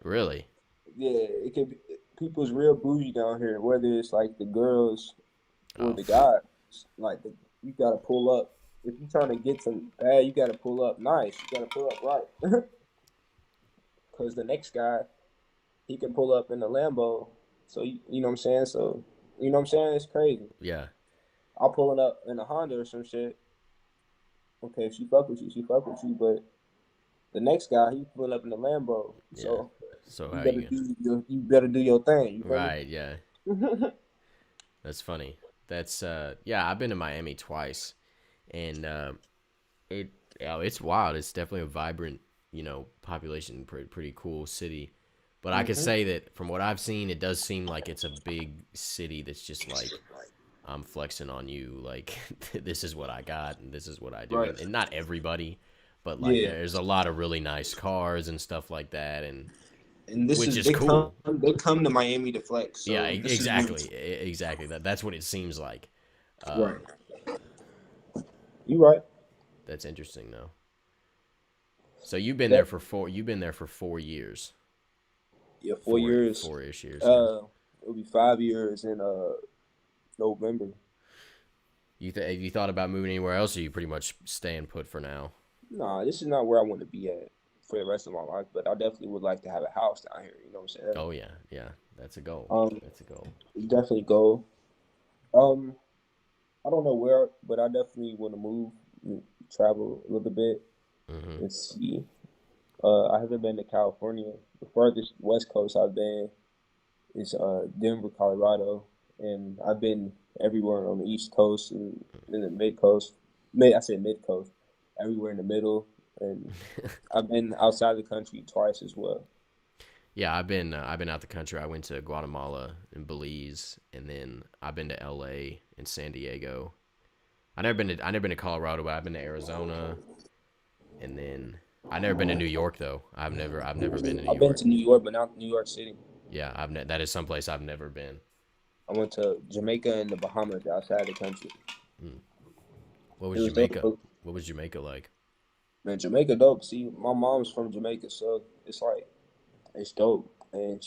Really? Yeah, it could be people's real bougie down here, whether it's like the girls or Oh, the guys. Like you gotta pull up. If you're trying to get some bad, you gotta pull up nice. You gotta pull up right. Cause the next guy, he can pull up in the Lambo So you know what I'm saying. So you know what I'm saying. It's crazy. Yeah. I'm pulling up in a Honda or some shit. Okay, if she fuck with you, she fuck with you. But the next guy, he pulling up in the Lambo. Yeah. So So you how better you gonna? do your thing. You feel me? Right. Yeah. That's funny. That's yeah. I've been to Miami twice, and it it's wild. It's definitely a vibrant, population, pretty cool city. But I could hmm say that from what I've seen, it does seem like it's a big city that's just like I'm flexing on you, like this is what I got and this is what I do, Right. and not everybody, but like Yeah. there's a lot of really nice cars and stuff like that, and And this which is is cool. they come to Miami to flex. Yeah, So this is when exactly, exactly. That's what it seems like. right. Um, You right. that's interesting though. So you've been there That for four. You've been there for 4 years, yeah, 4 years. 4-ish years. Yeah. It'll be 5 years in November. Have you thought about moving anywhere else, or you pretty much staying put for now? Nah, this is not where I want to be at for the rest of my life, but I definitely would like to have a house down here. You know what I'm saying? Oh yeah, yeah. That's a goal. Um, That's a goal. definitely go. Um, I don't know where, but I definitely want to move, travel a little bit, Hmm. and see. I haven't been to California. The furthest West Coast I've been is Denver, Colorado, and I've been everywhere on the East Coast and in the Mid Coast. I said Mid Coast, everywhere in the middle, and I've been outside the country twice as well. Yeah, I've been out the country. I went to Guatemala and Belize, and then I've been to L.A. and San Diego. I never been to Colorado, but I've been to Arizona, and then I never been to New York though. I've never been to New I've been York. to New York, but not New York City. Yeah, that is someplace I've never been. I went to Jamaica and the Bahamas outside the country. Hmm. What It was was dope. Jamaica? What was Jamaica like? Man, Jamaica dope. See, my mom's from Jamaica, so it's like it's dope. And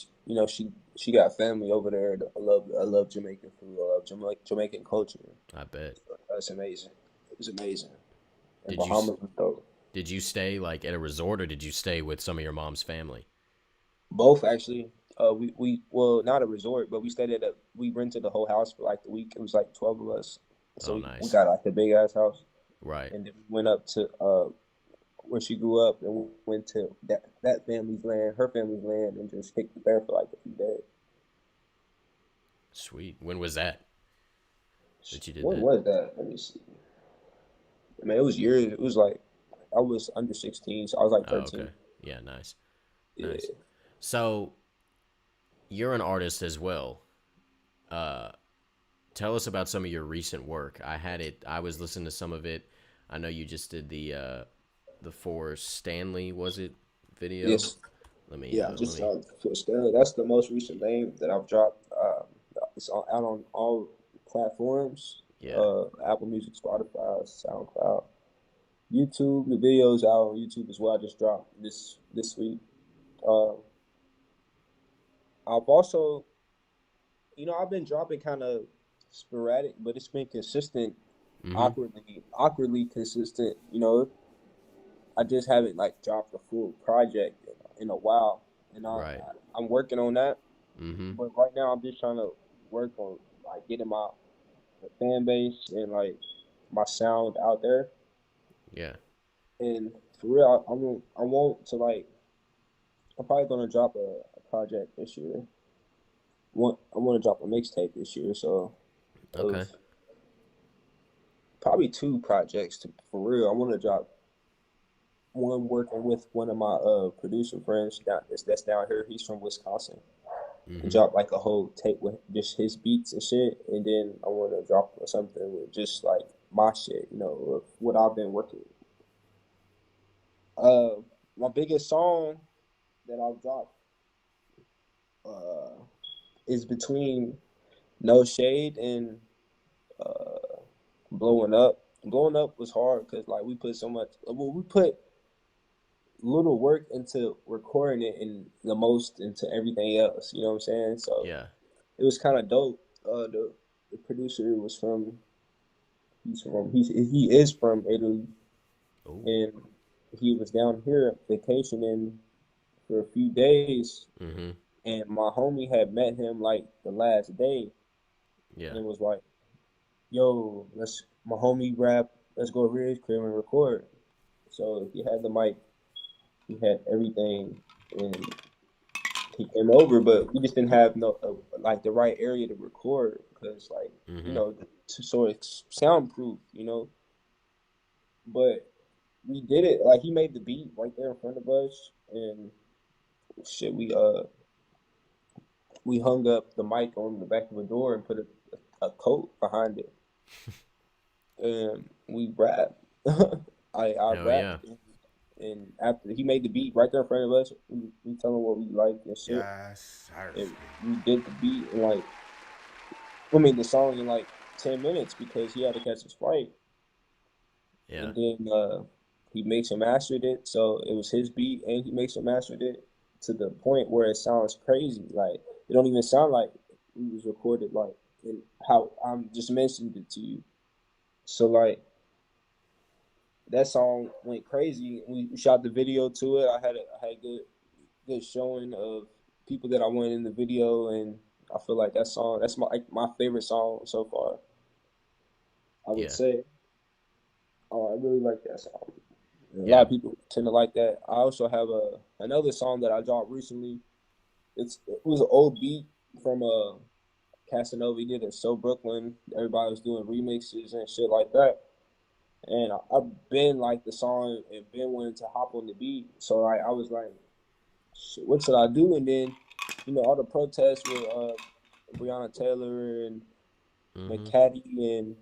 she got family over there. I love Jamaican food. I love Jamaican culture. I bet. That's amazing. It was amazing. And Did you Bahamas was dope. did you stay like at a resort, or did you stay with some of your mom's family? Both actually. We well not a resort, but we rented the whole house for like the week. It was like 12 of us, so Oh, we nice. got like a big ass house, Right. and then we went up to where she grew up, and we went to that family's land, her family's land, and just kicked it there for like a few days. Sweet. When was that you did When that? was that? Let me see. I mean, it was years. It was like I was under 16, so I was like Oh, okay. 13. Yeah, nice. Nice. Yeah. So, you're an artist as well. Uh, Tell us about some of your recent work. I was listening to some of it. I know you just did the For Stanley, was it, video? Yes. Let me Yeah. let Just me for Stella, that's the most recent thing that I've dropped. Out on all platforms. Yeah. Apple Music, Spotify, SoundCloud, YouTube. The videos out on YouTube as well. I just dropped this week. Uh, I've also, I've been dropping kind of sporadic, but it's been consistent, Mhm. awkwardly consistent. I just haven't like dropped a full project in a while, and Right. I'm working on that. Mhm. But right now, I'm just trying to work on like getting my fan base and like my sound out there. Yeah. And for real, I want to like I'm probably gonna drop a project this year. I want to drop a mixtape this year, so of Okay. probably two projects for real. I want to drop one working with one of my producer friends that's down here. He's from Wisconsin. And Mhm. drop like a whole tape with just his beats and shit, and then I want to drop something with just like my shit, of what I've been working with. My biggest song that I've dropped uh is between No Shade and uh Blowing Up. Blowing Up was hard because like we put so much, well, we put little work into recording it and the most into everything else. You know what I'm saying? So Yeah. it was kind of dope. The producer was he is from Italy, Oh. and he was down here vacationing for a few days, Mhm. and my homie had met him like the last day, Yeah. and was like, "Yo, my homie rap. Let's go over his crib and record." So he had the mic, he had everything, and he came over, but we just didn't have no like the right area to record because like Mm-hmm. so it's soundproof, But we did it like he made the beat right there in front of us, and shit, we hung up the mic on the back of a door and put a coat behind it, and we rapped. I Hell rapped, yeah. and after he made the beat right there in front of us, we tell him what we liked and shit, Yes, sir. and we did the beat in like I mean the song in like 10 minutes because he had to catch his flight, Yeah. and then he mixed and mastered it, so it was his beat, and he mixed and mastered it to the point where it sounds crazy. Like it don't even sound like it was recorded like in how I'm just mentioned it to you. So like that song went crazy. We shot the video to it. I had good showing of people that I wanted in the video, and I feel like that song that's my favorite song so far. I would Yeah. say. Oh, I really like that song. A lot Yeah. of people tend to like that. I also have another song that I dropped recently. It was an old beat from Casanova. He did it So Brooklyn. Everybody was doing remixes and shit like that. And I've been like the song and been wanting to hop on the beat. So I was like, shit, what should I do? And then, all the protests with Breonna Taylor and Mm-hmm. McCaddy and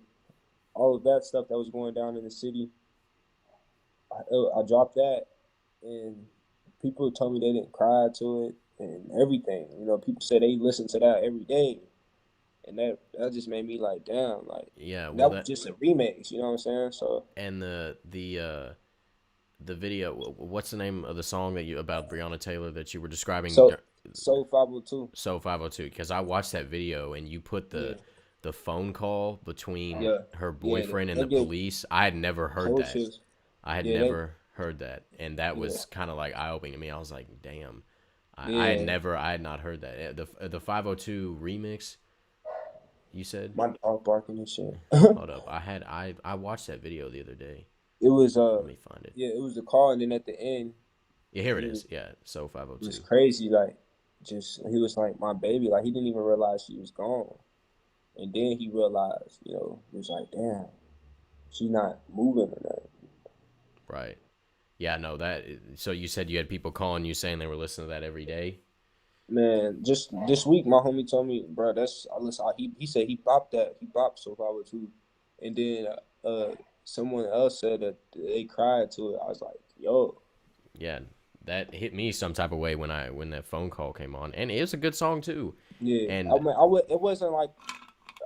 all of that stuff that was going down in the city. I dropped that, and people told me they didn't cry to it and everything. People said they listen to that every day, and that just made me like, damn, like Yeah. that Well, was that just a remix. You know what I'm saying? So and the video. What's the name of the song that you about Breonna Taylor that you were describing? so so 502. So 502. Because I watched that video and you put Yeah, the phone call between yeah, her yeah. boyfriend and They the get police. I had never heard cold that. shifts. I had Yeah, they never heard that, and that yeah was kind of like eye opening to me. I was like, damn. yeah. I had not heard that. The 502 remix. You said. My dog barking and shit. Hold up. I watched that video the other day. It was Let me find it. yeah, it was the call, and then at the end, Yeah, here it it was is. Yeah, so it was 502. crazy. Like just he was like my baby. Like he didn't even realize she was gone. And then he realized, he was like, damn, she's not moving or nothing. Right. Yeah, no, that. So you said you had people calling you saying they were listening to that every day. Man, just this week, my homie told me, bro, I listen. He said he bopped that. He bopped So Far With You. And then someone else said that they cried to it. I was like, yo, Yeah, that hit me some type of way when that phone call came on, and it's a good song too. yeah. I And mean, it wasn't like,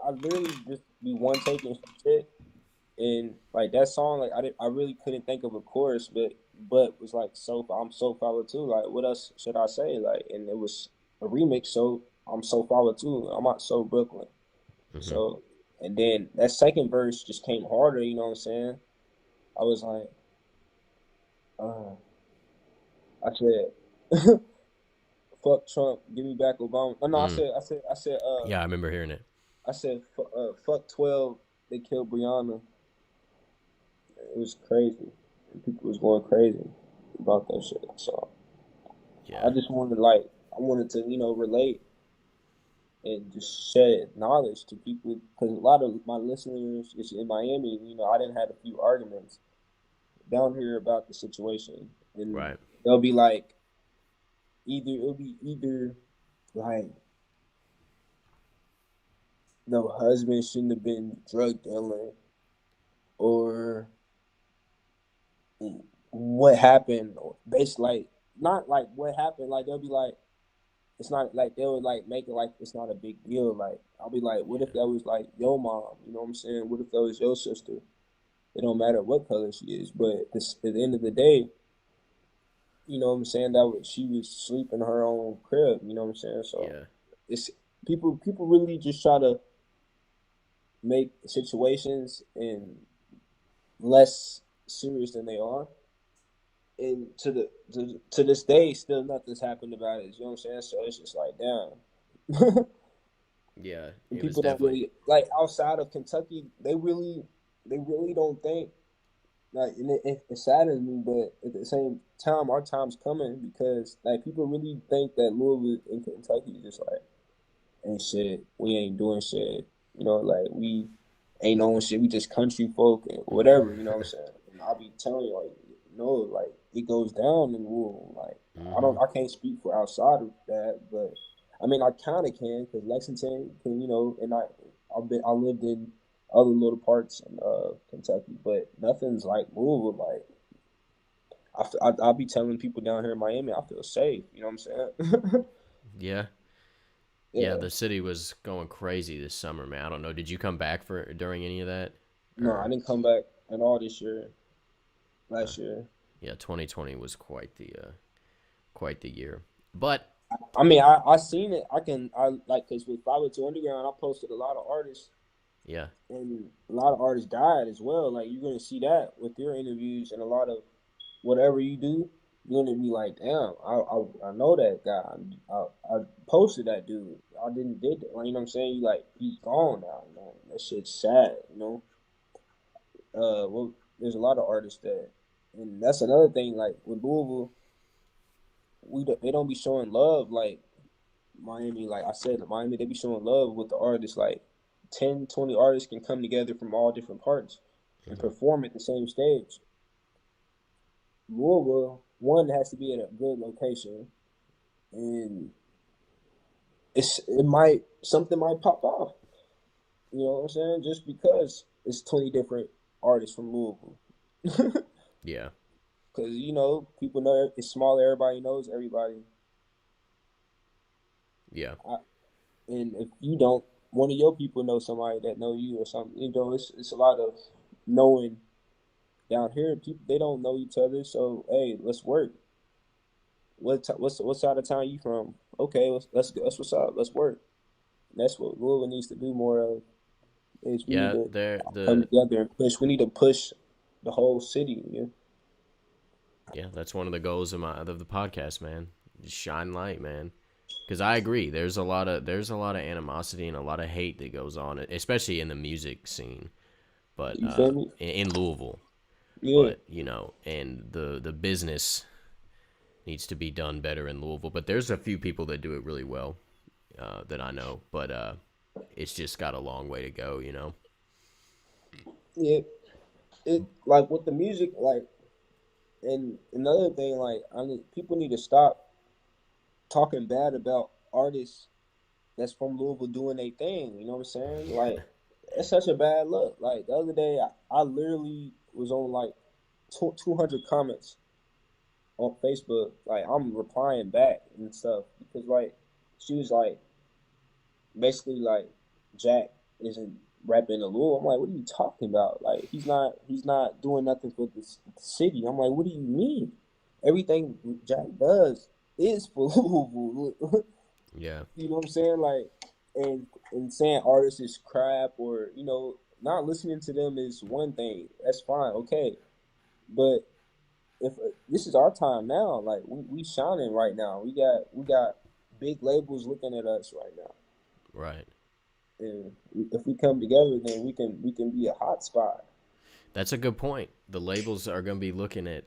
I literally just be one taking some shit. And like that song, like I really couldn't think of a chorus, but was like I'm so far too. Like what else should I say? Like, and it was a remix, so I'm so far too. I'm out so Brooklyn. mhm. So and then that second verse just came harder. You know what I'm saying? I was like, uh, I said, "Fuck Trump, give me back Obama." No, Mm. I Yeah, I remember hearing it. said, "Fuck 12." They killed Breonna. It was crazy. People was going crazy about that shit. So I Yeah, just I wanted to, relate and just share knowledge to people because a lot of my listeners is in Miami. I didn't have a few arguments down here about the situation, and right. they'll be like, it'll be either like the husband shouldn't have been drug dealing, or what happened, or basically like not like what happened. Like they'll be like, it's not like they would like make it like it's not a big deal. Like I'll be like, what if Yeah, that was like your mom? You know what I'm saying? What if that was your sister? It don't matter what color she is, but at the end of the day, you know what I'm saying? She was sleeping in her own crib. You know what I'm saying? So yeah, it's people really just try to make situations and less serious than they are. and to this day, still nothing's happened about it. You know what I'm saying? So it's just like, damn. Yeah, And it was people don't definitely. really like outside of Kentucky. They really don't think like, and it saddens me, but at the same time, our time's coming because like people really think that Louisville and Kentucky is just like ain't shit. We ain't doing shit. You know, like we ain't knowing shit. We just country folk and whatever. You know what I'm saying? And I'll be telling you like, no, like it goes down in Louisville. Like Mm-hmm. I can't speak for outside of that, but I mean I kind of can because Lexington can, you know, and I lived in other little parts in Kentucky, but nothing's like Louisville. Like I'll be telling people down here in Miami, I feel safe. You know what I'm saying? Yeah. Yeah, Yeah. the city was going crazy this summer, man. I don't know. Did you come back for during any of that? No, I Or didn't come back at all this year. uh, Last year. yeah, 2020 was quite the year. But I mean, I seen it. I like because with 502 Underground, I posted a lot of artists, yeah. and a lot of artists died as well. Like you're gonna see that with your interviews and a lot of whatever you do. You're gonna be like, damn, I know that guy. I posted that dude. I didn't did that. Like, you know what I'm saying? You like he's gone now. Man. That shit's sad. You know. Well, there's a lot of artists that, and that's another thing. Like with Louisville, they don't be showing love like Miami. Like I said, Miami, they be showing love with the artists. Like 10, 20 artists can come together from all different parts and Mm-hmm. perform at the same stage. Louisville, one has to be at a good location, and it might something might pop off. You know what I'm saying? Just because it's 20 different artists from Louisville. Yeah. Because you know people know it's small. Everybody knows everybody. Yeah. I, and if you don't, one of your people know somebody that know you or something. You know, it's a lot of knowing down here. People they don't know each other, so hey, let's work. What side of town you from? Okay, that's what's up. Let's work. That's what Louisville needs to do more of. Is we need Yeah, to there come the together and push. We need to push the whole city. You know? yeah, that's one of the goals of the podcast, man. Just shine light, man. Cuz I agree. There's a lot of animosity and a lot of hate that goes on, especially in the music scene, but You feel me? in Louisville. Yeah. But, and the business needs to be done better in Louisville, but there's a few people that do it really well, that I know, but it's just got a long way to go. Yeah. It like with the music, like, and another thing, like, people need to stop talking bad about artists that's from Louisville doing their thing. You know what I'm saying? Like, it's such a bad look. Like the other day, I literally was on like 200 comments on Facebook. Like I'm replying back and stuff because like she was like basically like Jack isn't rapping the Louisville. I'm like, what are you talking about? Like he's not doing nothing for the city. I'm like, what do you mean? Everything Jack does is for Louisville. Yeah. You know what I'm saying? Like, and saying artists is crap or not listening to them is one thing. That's fine, okay. But if this is our time now, like we shining right now. We got big labels looking at us right now, Right. and if we come together, then we can be a hot spot. That's a good point. The labels are going to be looking at,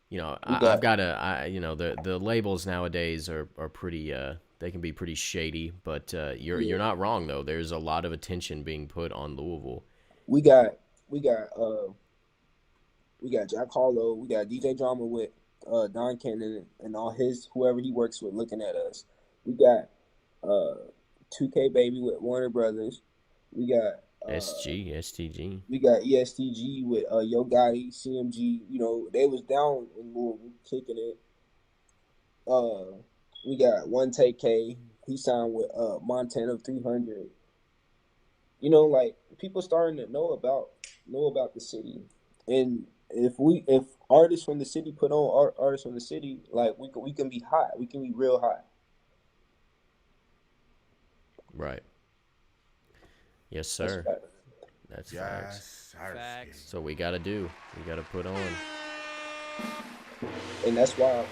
We I've got got the labels nowadays are pretty, they can be pretty shady, but you're yeah, not wrong though. There's a lot of attention being put on Louisville. we got we got we got Jack Harlow, we got DJ Drama with Don Cannon and all his whoever he works with looking at us. We got 2K Baby with Warner Brothers. We got STG. we got ESTG with Yo Gotti, CMG. You know they was down in Louisville kicking it. Uh, we got One Take K. He signed with Montana 300. You know, like people starting to know about the city, and if artists from the city put on artists from the city, like we can be hot. We can be real hot. Right. Yes, That's sir. fact. That's facts. Yes, Sarsky. So we got to put on. and that's why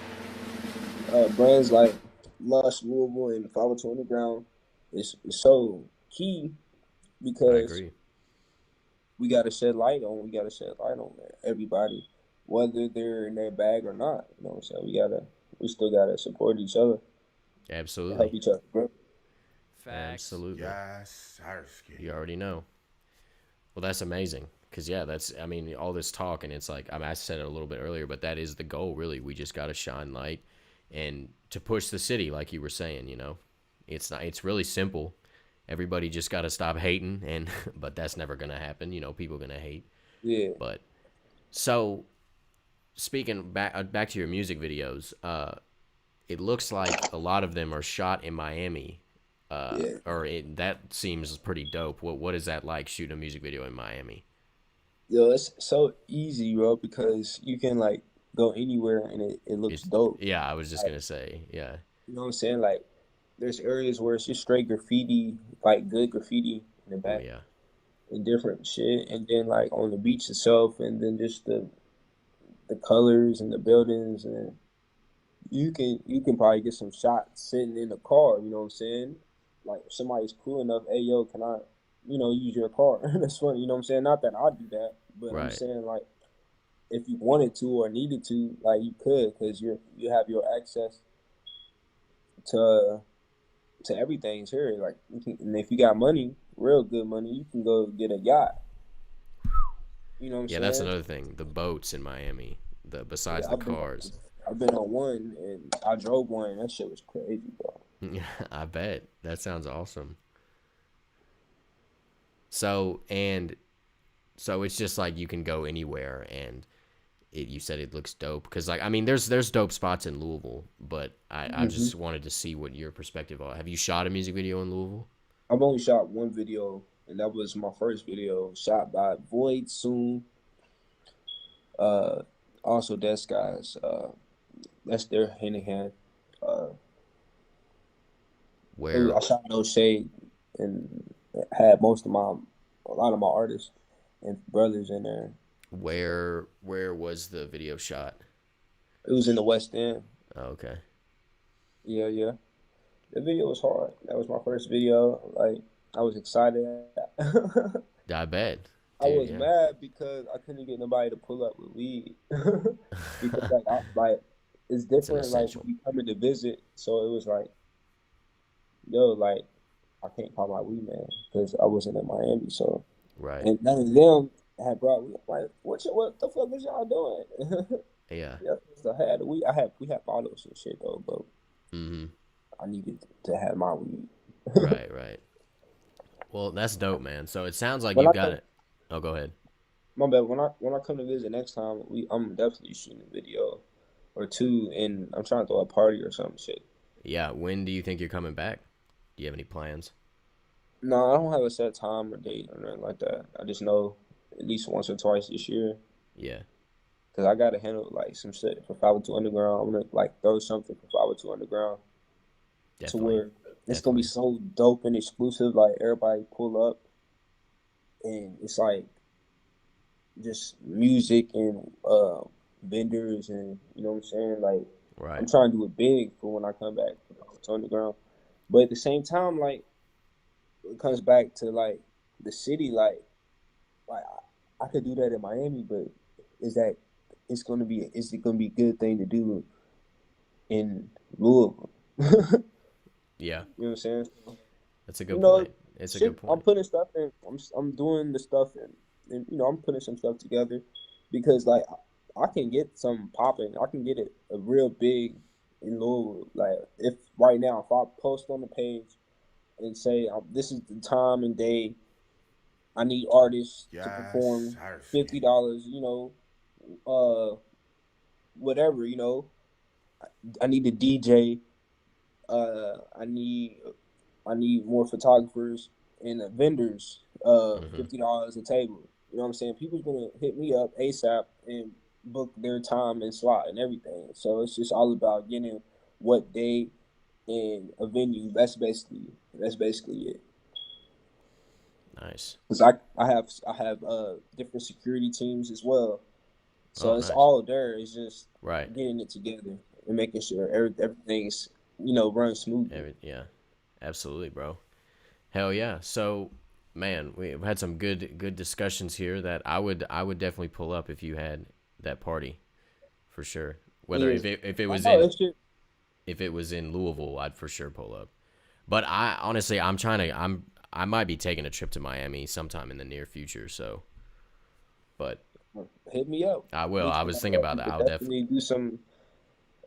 brands like Lush, Louisville, and 502 Underground is so key I because agree. we gotta shed light on everybody, whether they're in their bag or not. You know what I'm saying? We still gotta support each other and help Absolutely. each other grow. Facts. Absolutely. Yes, Sarsky. You already know. Well, that's amazing. Because, yeah, that's, I mean, all this talk, and it's like, I mean, I said it a little bit earlier, but that is the goal, really. We just got to shine light and to push the city, like you were saying, you know. It's not, it's really simple. Everybody just got to stop hating, and, but that's never going to happen. You know, people going to hate. Yeah, But, so, speaking back to your music videos, it looks like a lot of them are shot in Miami. yeah. That seems pretty dope. What is that like shooting a music video in Miami? Yo, it's so easy, bro, because you can like go anywhere and it looks It's dope. Yeah, I was just Like, gonna say, yeah. you know what I'm saying? Like, there's areas where it's just straight graffiti, like good graffiti in the Oh back yeah, and different shit, and then like on the beach itself, and then just the colors and the buildings, and you can probably get some shots sitting in the car. You know what I'm saying? Like if somebody's cool enough, hey yo, can I, use your car? That's funny. You know what I'm saying? Not that I do that, but I'm right. saying like if you wanted to or needed to, like you could, because you have your access to to everything here. Like, and if you got money, real good money, you can go get a yacht. You know what I'm Yeah, that's saying? another thing. The boats in Miami, the Yeah, besides the cars. I've been on one, and I drove one. That shit was crazy, bro. I bet that sounds awesome. So and so it's just like you can go anywhere, and you said it looks dope because like I mean there's dope spots in Louisville, but I hmm just wanted to see what your perspective are. Have you shot a music video in Louisville? I've only shot one video, and that was my first video shot by Void Soon. Uh, Also, that's guys. That's their hand in hand. Uh, Where I shot No Shade and had a lot of my artists and brothers in there. where was the video shot? It was in the West End. Oh, okay. Yeah, yeah. The video was hard. That was my first video. Like I was excited. I bet, I dude. was Yeah, mad because I couldn't get nobody to pull up with weed. Because like it's it's an different like when essential. you coming to visit. So it was like, yo, like I can't call my weed man because I wasn't in Miami. So Right. and none of them had brought weed. Like what the fuck is y'all doing? Yeah. Yeah, so I had weed. We had bottles and shit though, but Mm-hmm. I needed to have my weed. Right. Right. Well, that's dope, man. So it sounds like When you I got come, it. Oh, go ahead. my bad. When I come to visit next time, I'm definitely shooting a video or two, and I'm trying to throw a party or some shit. Yeah. When do you think you're coming back? Do you have any plans? No, I don't have a set time or date or nothing like that. I just know at least once or twice this year Yeah. because I gotta handle like some shit for 502 Underground. I'm gonna like throw something for 502 Underground to Definitely. where it's gonna be Definitely. so dope and exclusive. Like everybody pull up, and it's like just music and vendors and you know what I'm saying. Like I'm Right. trying to do it big for when I come back to Underground, but at the same time, like it comes back to like the city, like I could do that in Miami, but is that is it gonna be a good thing to do in Louisville? You Yeah. know what I'm saying? That's a You good know, point. It's a good shit. I'm point. putting stuff in. I'm doing the stuff and I'm putting some stuff together because like I can get some popping. I can get it a real big in Louisville. Like if right now if I post on the page and say this is the time and day I need artists to Yes, perform Sarsky. $50. Uh, whatever. I need a DJ. I need more photographers and vendors. Mm-hmm. $50 a table. You know what I'm saying? People's gonna hit me up ASAP and book their time and slot and everything. So it's just all about getting what day and a venue. That's basically it. Nice. Because I have different security teams as well. So Oh, it's nice. all there. It's just Right. getting it together and making sure everything's runs smoothly. Yeah. Absolutely, bro. Hell yeah. So, man, we've had some good discussions here that I would definitely pull up if you had that party for sure. Whether Yeah, if it I was know in that shit. Louisville, I'd for sure pull up. But I honestly, I might be taking a trip to Miami sometime in the near future. So, but Hit me up. I will. We I can, was thinking about we that. could I'll definitely. definitely do some.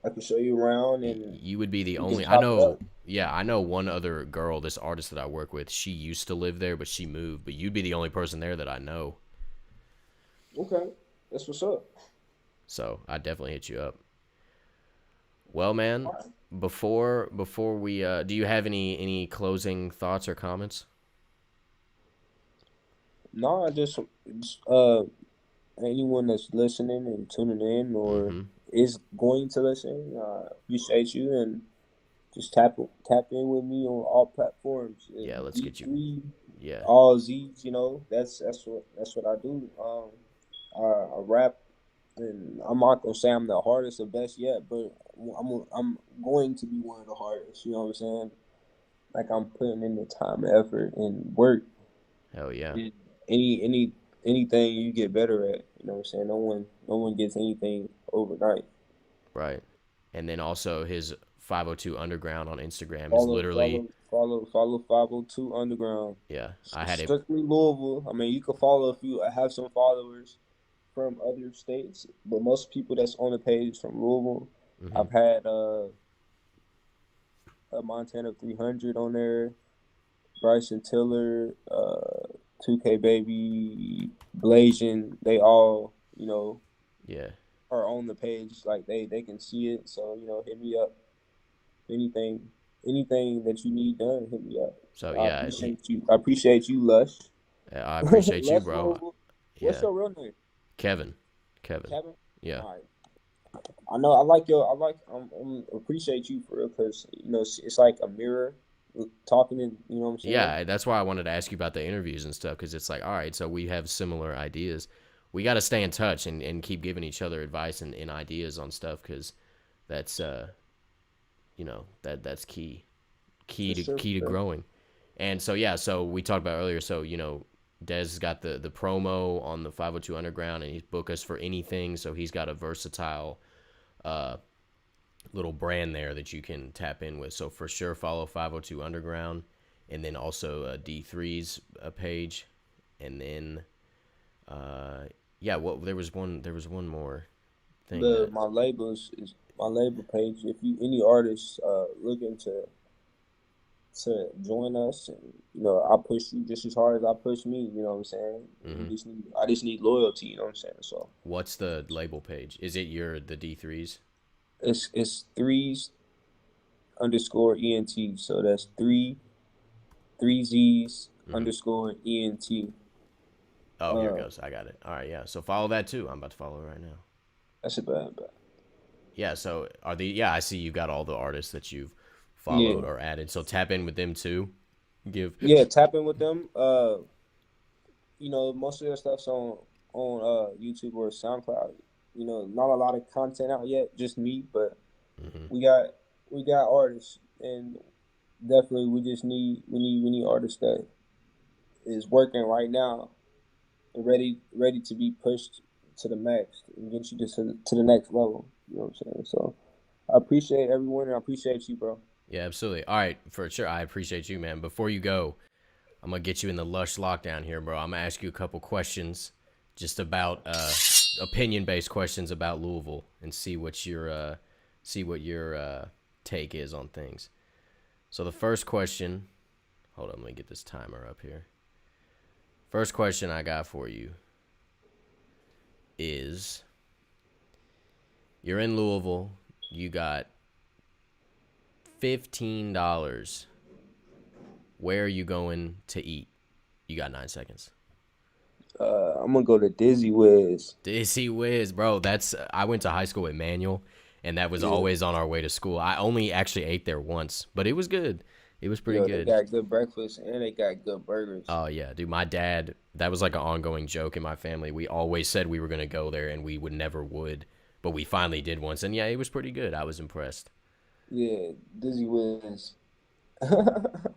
I can show you around and You would be the we can only. I chop it know. up. Yeah, I know one other girl, this artist that I work with. She used to live there, but she moved. But you'd be the only person there that I know. Okay, that's what's up. So I definitely hit you up. Well, man, before we do you have any closing thoughts or comments? No, I just anyone that's listening and tuning in or Mm-hmm. is going to listen, appreciate you and just tap in with me on all platforms. Yeah, let's get you. D3, Yeah, all Z's, that's what I do. I rap, and I'm not gonna say I'm the hardest or best yet, but I'm going to be one of the hardest. You know what I'm saying? Like I'm putting in the time, effort, and work. hell yeah, And anything you get better at. You know what I'm saying? No one gets anything overnight. right. And then also his 502 Underground on Instagram is Follow, literally follow, follow, follow 502 Underground. yeah. I It's had it. strictly Louisville. I mean, you can follow if you have some followers from other states, but most people that's on the page from Louisville. Mm-hmm. I've had a Montana 300 on there, Bryson Tiller, 2K Baby, Blasian. They all Yeah. are on the page. Like they can see it. So hit me up. Anything anything that you need done, hit me up. So I yeah, appreciate you. I appreciate you, Lush. I appreciate you, Lush bro. Louisville. What's Yeah, your real name? Kevin. Kevin. Kevin. Yeah. All right. I know. I like your. I like. Appreciate you for real because it's like a mirror talking. And you know what I'm saying. Yeah, that's why I wanted to ask you about the interviews and stuff because it's like, all right, so we have similar ideas. We got to stay in touch and keep giving each other advice and ideas on stuff because that's that's For sure. key to For sure. growing. And so yeah, so we talked about earlier. So Dez got the promo on the 502 Underground, and he's book us for anything. So he's got a versatile little brand there that you can tap in with. So for sure, follow 502 Underground, and then also D3zzz page, and then yeah. Well, there was one more thing that My labels is my label page. If you any artists looking to join us, and I push you just as hard as I push me. You know what I'm saying? I just need loyalty. You know what I'm saying? So what's the label page? Is it the D3zzz? it's threes underscore ENT. So that's three Z's underscore ENT. Oh, here it goes. I got it. All right, yeah. So follow that too. I'm about to follow it right now. That's a bad. Yeah. So I see you've got all the artists that you've Yeah. followed or added. So tap in with them too. Yeah, tap in with them. Most of their stuff's on YouTube or SoundCloud. Not a lot of content out yet, just me, but we got artists, and definitely we need artists that is working right now and ready to be pushed to the max and get you to the next level. You know what I'm saying? So I appreciate everyone, and I appreciate you, bro. Yeah, absolutely. All right, for sure. I appreciate you, man. Before you go, I'm gonna get you in the Lush lockdown here, bro. I'm gonna ask you a couple questions, just about opinion-based questions about Louisville, and see what your take is on things. So the first question, hold on, let me get this timer up here. First question I got for you is, you're in Louisville, you got $15. Where are you going to eat? You got 9 seconds. I'm gonna go to D3zzz. D3zzz, bro. I went to high school with Manuel, and that was always on our way to school. I only actually ate there once, but it was good. It was pretty Yo, they good. got good breakfast and they got good burgers. Oh yeah, dude. My dad. That was like an ongoing joke in my family. We always said we were gonna go there, and we would never would. But we finally did once, and yeah, it was pretty good. I was impressed. Yeah, Dizzy wins.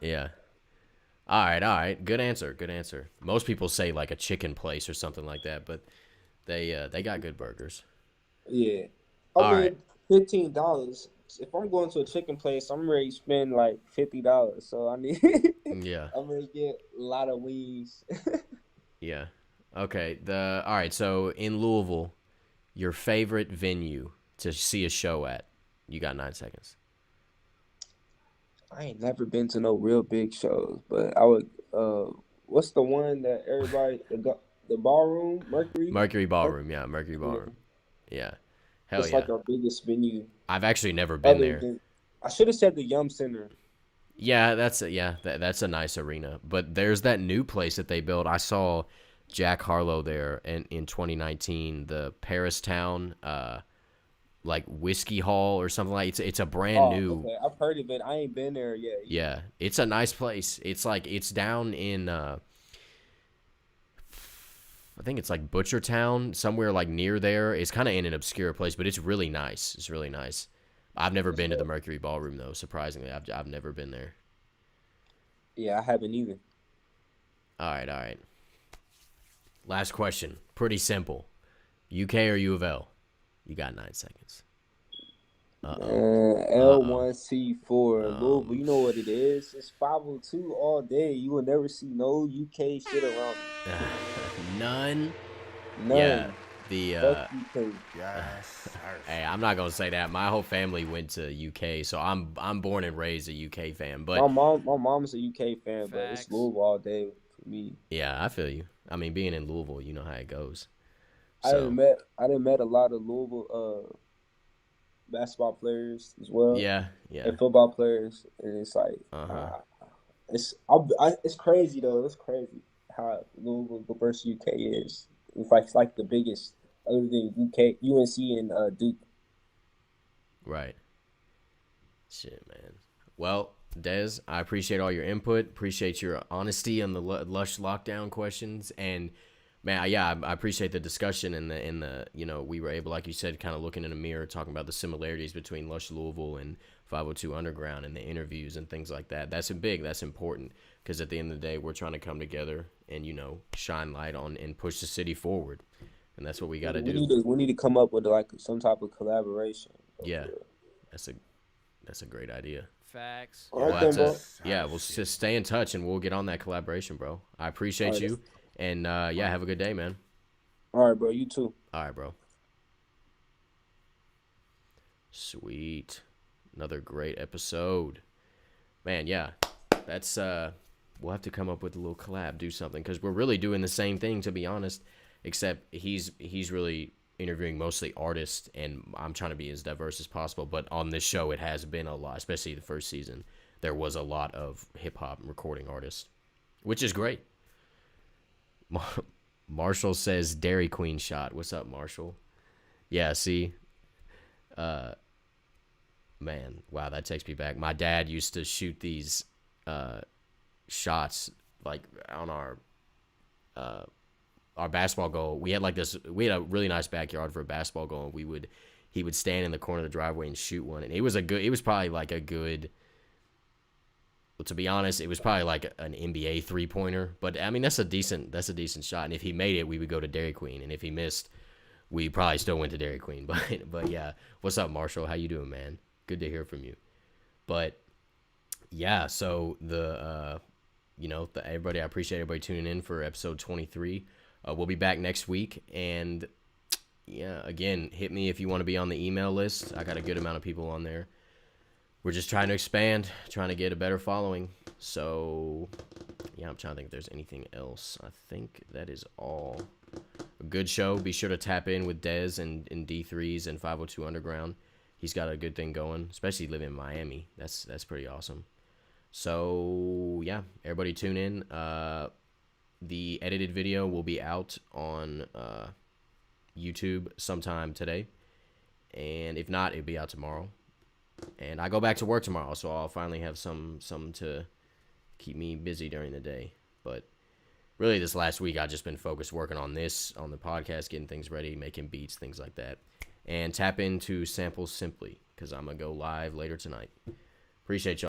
Yeah. All right, all right. Good answer. Good answer. Most people say like a chicken place or something like that, but they got good burgers. Yeah. I All right. mean, $15. If I'm going to a chicken place, I'm ready to spend like $50. So I need Yeah. I'm gonna get a lot of wings. Yeah. Okay. The all right. So in Louisville, your favorite venue to see a show at? You got 9 seconds. I ain't never been to no real big shows, but I would what's the one that everybody the ballroom, Mercury? Mercury Ballroom. Yeah, Mercury Yeah. Ballroom. Yeah. Hell It's yeah. like our biggest venue I've actually never been other there. than I should have said the Yum Center. Yeah, that's a nice arena. But there's that new place that they built. I saw Jack Harlow there in 2019, the Paris Town like whiskey hall or something like it's a brand new. Okay. I've heard of it. I ain't been there yet. Yeah, it's a nice place. It's like it's down in I think it's like Butchertown, somewhere like near there. It's kind of in an obscure place, but it's really nice. It's really nice. I've never been to the Mercury Ballroom though. Surprisingly, I've never been there. Yeah, I haven't either. All right, all right. Last question. Pretty simple. UK or U of L? You got 9 seconds. L1C4 Louisville. You know what it is? It's 502 all day. You will never see no UK shit around None. me. None. Yeah. The Fuck UK. Yes, sir. hey, I'm not gonna say that. My whole family went to UK, so I'm born and raised a UK fan. But My mom's a UK fan, but Facts. it's Louisville all day for me. yeah, I feel you. I mean, being in Louisville, you know how it goes. I So done met a lot of Louisville basketball players as well. yeah. And football players, and it's like it's crazy though. It's crazy how Louisville versus UK is. It's like the biggest other than UNC and Duke. Right. Shit, man. Well, Dez, I appreciate all your input. Appreciate your honesty on the Lush lockdown questions, and man, yeah, I appreciate the discussion and the we were able, like you said, kind of looking in a mirror, talking about the similarities between Lush Louisville and 502 Underground and the interviews and things like that. That's big. That's important because at the end of the day, we're trying to come together and shine light on and push the city forward, and that's what we got to do. We need to come up with like some type of collaboration. Yeah, that's a great idea. Facts. All right, Well, then, bro. yeah, we'll just stay in touch and we'll get on that collaboration, bro. I appreciate All right. you, and yeah, have a good day, man. All right, bro. You too. All right, bro. Sweet. Another great episode. Man, yeah. That's we'll have to come up with a little collab, do something, because we're really doing the same thing, to be honest, except he's really interviewing mostly artists, and I'm trying to be as diverse as possible. But on this show, it has been a lot, especially the first season. There was a lot of hip-hop recording artists, which is great. Marshall says Dairy Queen shot. What's up, Marshall? Yeah, see? Man, wow, that takes me back. My dad used to shoot these shots like on our basketball goal. We had a really nice backyard for a basketball goal, and he would stand in the corner of the driveway and shoot one. And it was probably like a good, well, to be honest, it was probably like an NBA 3-pointer. But I mean, that's a decent shot. And if he made it, we would go to Dairy Queen. And if he missed, we probably still went to Dairy Queen. But yeah, what's up, Marshall? How you doing, man? Good to hear from you. But yeah, so everybody, I appreciate everybody tuning in for episode 23. We'll be back next week, and yeah, again, hit me if you want to be on the email list. I got a good amount of people on there. We're just trying to expand, trying to get a better following. So yeah, I'm trying to think if there's anything else. I think that is all. A good show. Be sure to tap in with Dez and D3zzz and 502 Underground. He's got a good thing going, especially living in Miami. That's pretty awesome. So yeah, everybody tune in. The edited video will be out on YouTube sometime today, and if not, it'll be out tomorrow. And I go back to work tomorrow, so I'll finally have some to keep me busy during the day. But really, this last week, I've just been focused working on the podcast, getting things ready, making beats, things like that. And tap into Samples Simply, because I'm going to go live later tonight. Appreciate y'all.